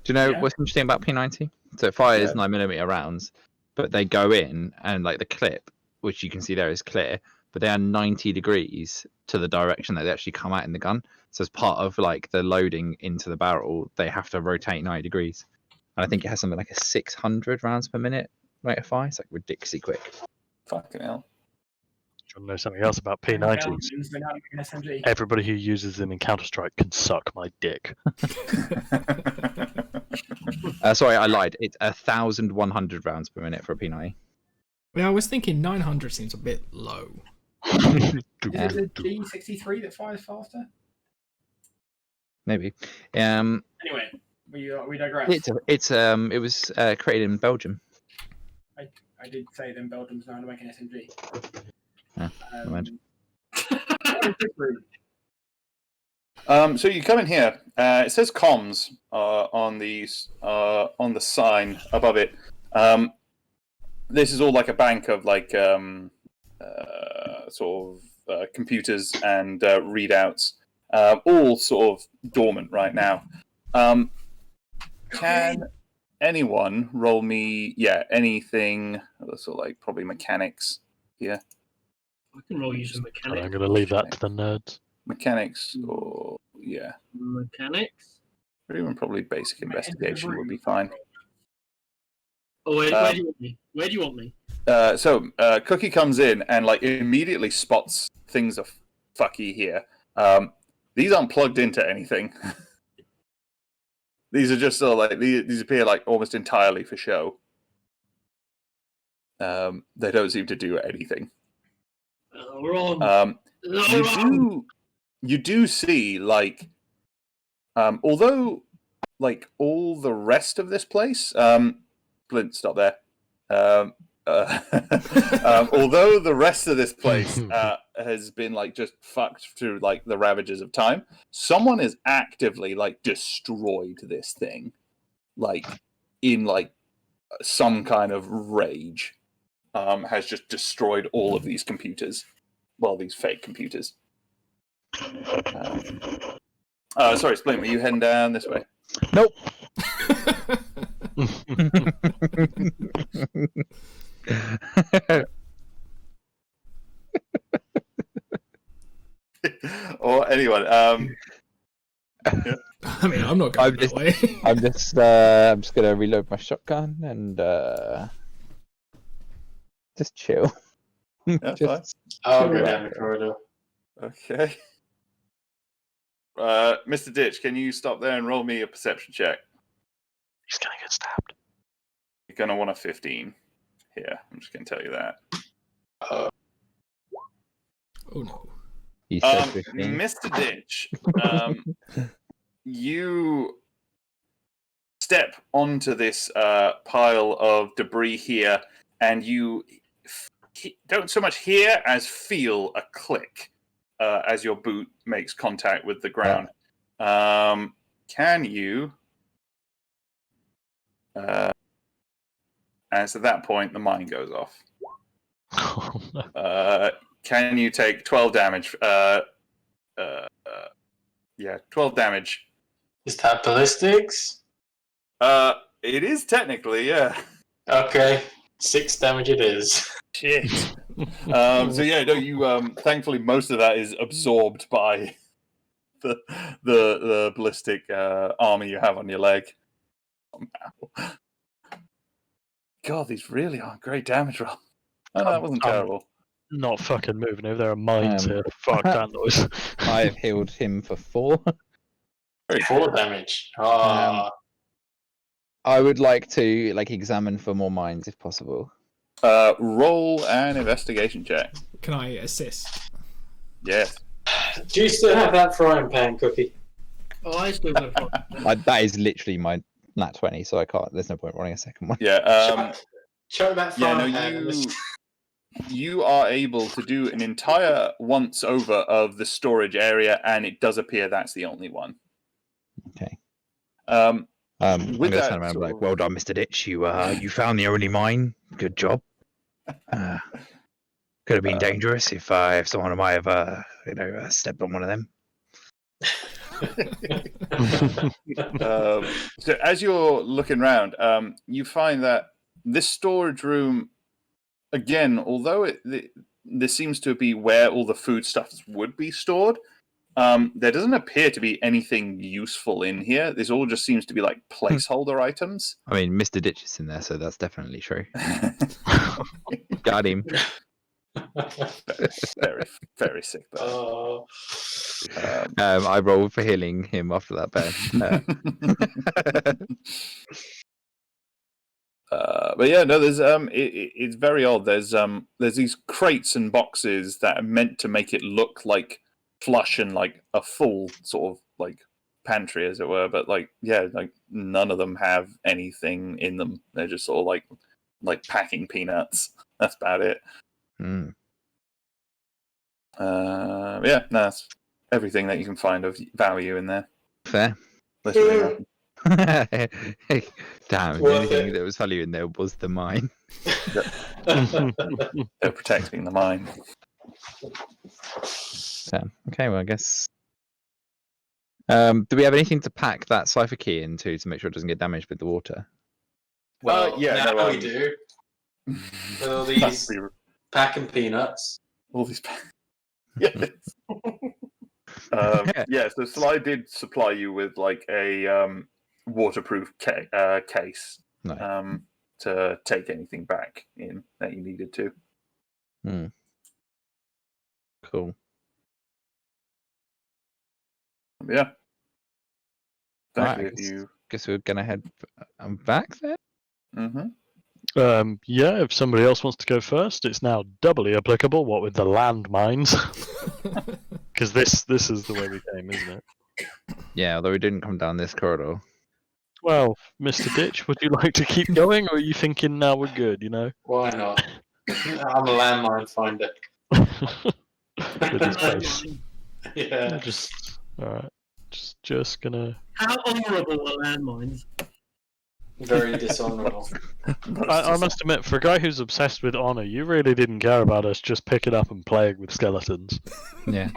Do you know what's interesting about P90? So it fires 9mm rounds, but they go in and like the clip, which you can see there is clear, but they are 90 degrees to the direction that they actually come out in the gun. So as part of like the loading into the barrel, they have to rotate 90 degrees. And I think it has something like a 600 rounds per minute rate of fire. It's like ridiculously quick. Fucking hell. Do you want to know something else about P90s? Everybody who uses them in Counter-Strike can suck my dick. Sorry, I lied. It's 1,100 rounds per minute for a P90. Yeah, I was thinking 900 seems a bit low. Is it the G63 that fires faster? Maybe. Anyway, we digress. It was created in Belgium. I did say then Belgium's now to make an SMG. Yeah, so you come in here. It says comms on the sign above it. This is all like a bank of like sort of computers and readouts, all sort of dormant right now. Can anyone roll me? Yeah, anything. Sort of like probably mechanics. Yeah. I can roll you some mechanics. I'm going to leave that to the nerds. Mechanics or Mechanics? or even probably basic investigation would be fine. Oh, where do you want me? Where do you want me? So Cookie comes in and like immediately spots things are fucky here. These aren't plugged into anything. These are just sort of like these appear like almost entirely for show. They don't seem to do anything. Wrong. You do see like although like all the rest of this place Splint, stop there. Although the rest of this place has been like just fucked through like the ravages of time, someone has actively like destroyed this thing, like in like some kind of rage. Has just destroyed all of these computers. Well, these fake computers. Sorry, Splint, were you heading down this way? Nope. Anyone? I mean, I'm not going that way. I'm just gonna reload my shotgun and just chill. Yeah, fine. I'll go down the corridor. Okay. Mr. Ditch, can you stop there and roll me a perception check? He's gonna get stabbed. You're gonna want a 15 here. I'm just gonna tell you that. Oh no. You said 15. Mr. Ditch, you step onto this pile of debris here, and you don't so much hear as feel a click as your boot makes contact with the ground. Can you? And so at that point, the mine goes off. Oh, no. Can you take 12 damage? 12 damage. Is that ballistics? It is technically, yeah. Okay, 6 damage it is. Shit. You thankfully most of that is absorbed by the ballistic armor you have on your leg. Somehow. God, these really aren't great damage rolls. Oh, no, that wasn't terrible. Not fucking moving. If there are mines here, fuck that noise. I have healed him for 4. 4 damage. Ah. I would like to examine for more mines if possible. Roll an investigation check. Can I assist? Yes. Do you still have that frying pan, Cookie? Oh, I still got a That is literally my nat 20, so I can't. There's no point running a second one. Yeah. Chuck that frying pan. You are able to do an entire once over of the storage area, and it does appear that's the only one. Okay. With I'm gonna that turn around and be sort like, of- "Well done, Mr. Ditch. You found the only mine. Good job. Could have been dangerous if someone might have stepped on one of them." So as you're looking around, you find that this storage room, again, although this seems to be where all the foodstuffs would be stored, there doesn't appear to be anything useful in here. This all just seems to be like placeholder items. I mean, Mr. Ditch is in there, so that's definitely true. Got him. Very, very sick. Oh. I rolled for healing him after that Ben. But yeah, no, there's it's very odd. There's these crates and boxes that are meant to make it look like flush and like a full sort of like pantry, as it were. But none of them have anything in them. They're just sort of like packing peanuts. That's about it. That's everything that you can find of value in there. Fair. Literally nothing. Damn, the Worth only thing it. that was value in there was the mine. They're protecting the mine. Okay, well, I guess. Do we have anything to pack that cipher key into to make sure it doesn't get damaged with the water? Well, yeah, now no, we do. With all these packing peanuts. All these. Yes. So Sly did supply you with like a waterproof case No. to take anything back in that you needed to. Cool. Yeah. Alright, Thank you. Guess we're gonna head back then. Mm-hmm. Yeah, if somebody else wants to go first, it's now doubly applicable. What with the landmines? Because this is the way we came, isn't it? Yeah, although we didn't come down this corridor. Well, Mr. Ditch, would you like to keep going, or are you thinking now we're good? You know. Why not? I'm a landmine finder. With his face. Yeah. Alright. Just gonna. How honourable are landmines? Very dishonourable. I must admit, for a guy who's obsessed with honor, you really didn't care about us just picking up and playing with skeletons. Yeah.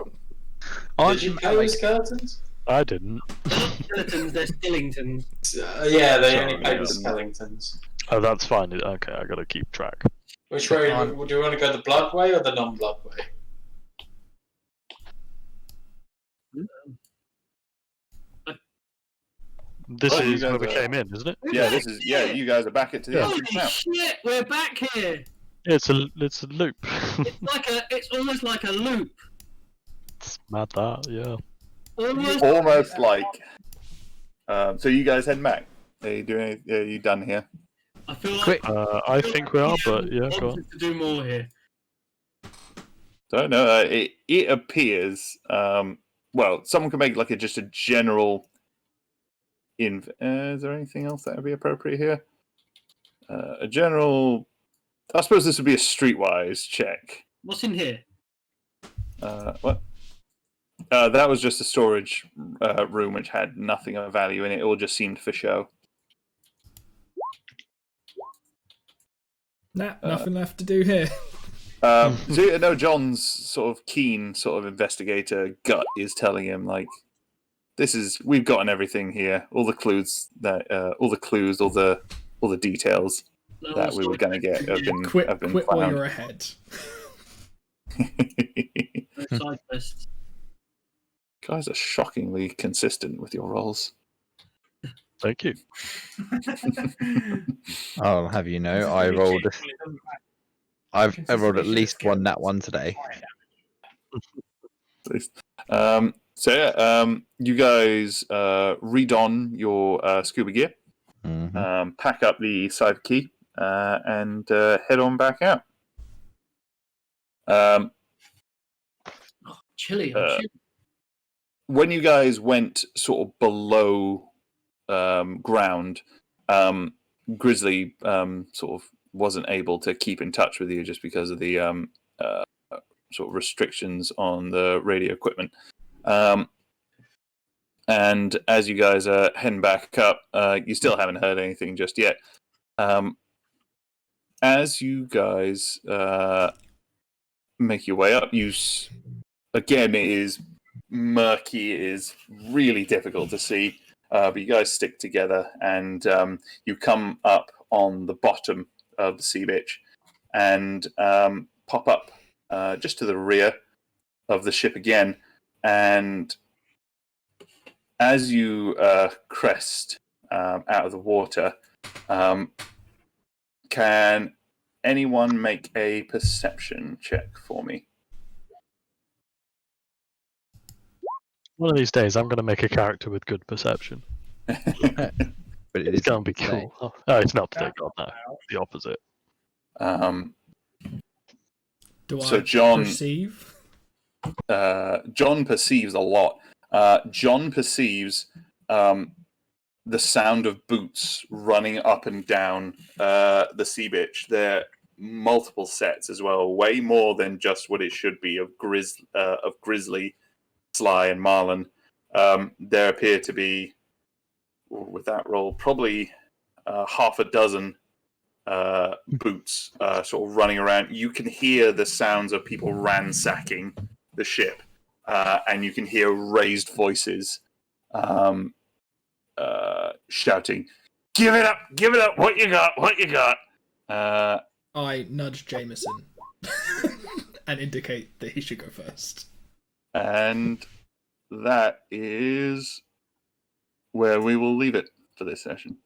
Did you play with skeletons? I didn't. They're not skeletons, they're skellingtons. Yeah, they Sorry, only play with yeah. skeletons. Oh, that's fine. Okay, I gotta keep track. Which way do you want to go, the blood way or the non-blood way? This Oh, you is guys where we are- came in, isn't it? Yeah, this is. Yeah, you guys are back into the Yeah. entrance Holy now. shit, we're back here. Yeah, it's a loop. It's almost like a loop. It's mad that, yeah. Almost like. So you guys heading back? Are you doing? Are you done here? I feel like Quick. I think we are, but yeah, go on. wanted to do more here. Don't know. It appears. Well, someone can make like just a general. Is there anything else that would be appropriate here? A general. I suppose this would be a streetwise check. What's in here? What? That was just a storage room which had nothing of value in it. It all just seemed for show. Nah, nothing left to do here. So no, John's sort of keen sort of investigator gut is telling him like, we've gotten everything here, all the clues, all the details that we were going to get have been Quit while found. you're ahead. Side quests. Guys are shockingly consistent with your roles. Thank you. I'll have you know, I rolled at least one nat one today. So yeah, you guys redon your scuba gear, Mhm. pack up the cyber key, and head on back out. Chilly. I'm chilly. When you guys went sort of below ground, Grizzly sort of wasn't able to keep in touch with you just because of the sort of restrictions on the radio equipment. And as you guys are heading back up, you still haven't heard anything just yet. As you guys make your way up, again, it is murky. It is really difficult to see, but you guys stick together, and you come up on the bottom of the sea bitch and pop up just to the rear of the ship again. And as you crest out of the water, can anyone make a perception check for me? One of these days, I'm going to make a character with good perception. But it It's is going to be cool. Oh, it's not today, God, no. The opposite. Do So I John- perceive? John perceives a lot. John perceives the sound of boots running up and down the sea bitch. There are multiple sets as well, way more than just what it should be of Grizzly, Sly, and Marlon. There appear to be, with that roll, probably half a dozen boots sort of running around. You can hear the sounds of people ransacking the ship, and you can hear raised voices shouting, give it up, what you got. I nudge Jameson and indicate that he should go first. And that is where we will leave it for this session.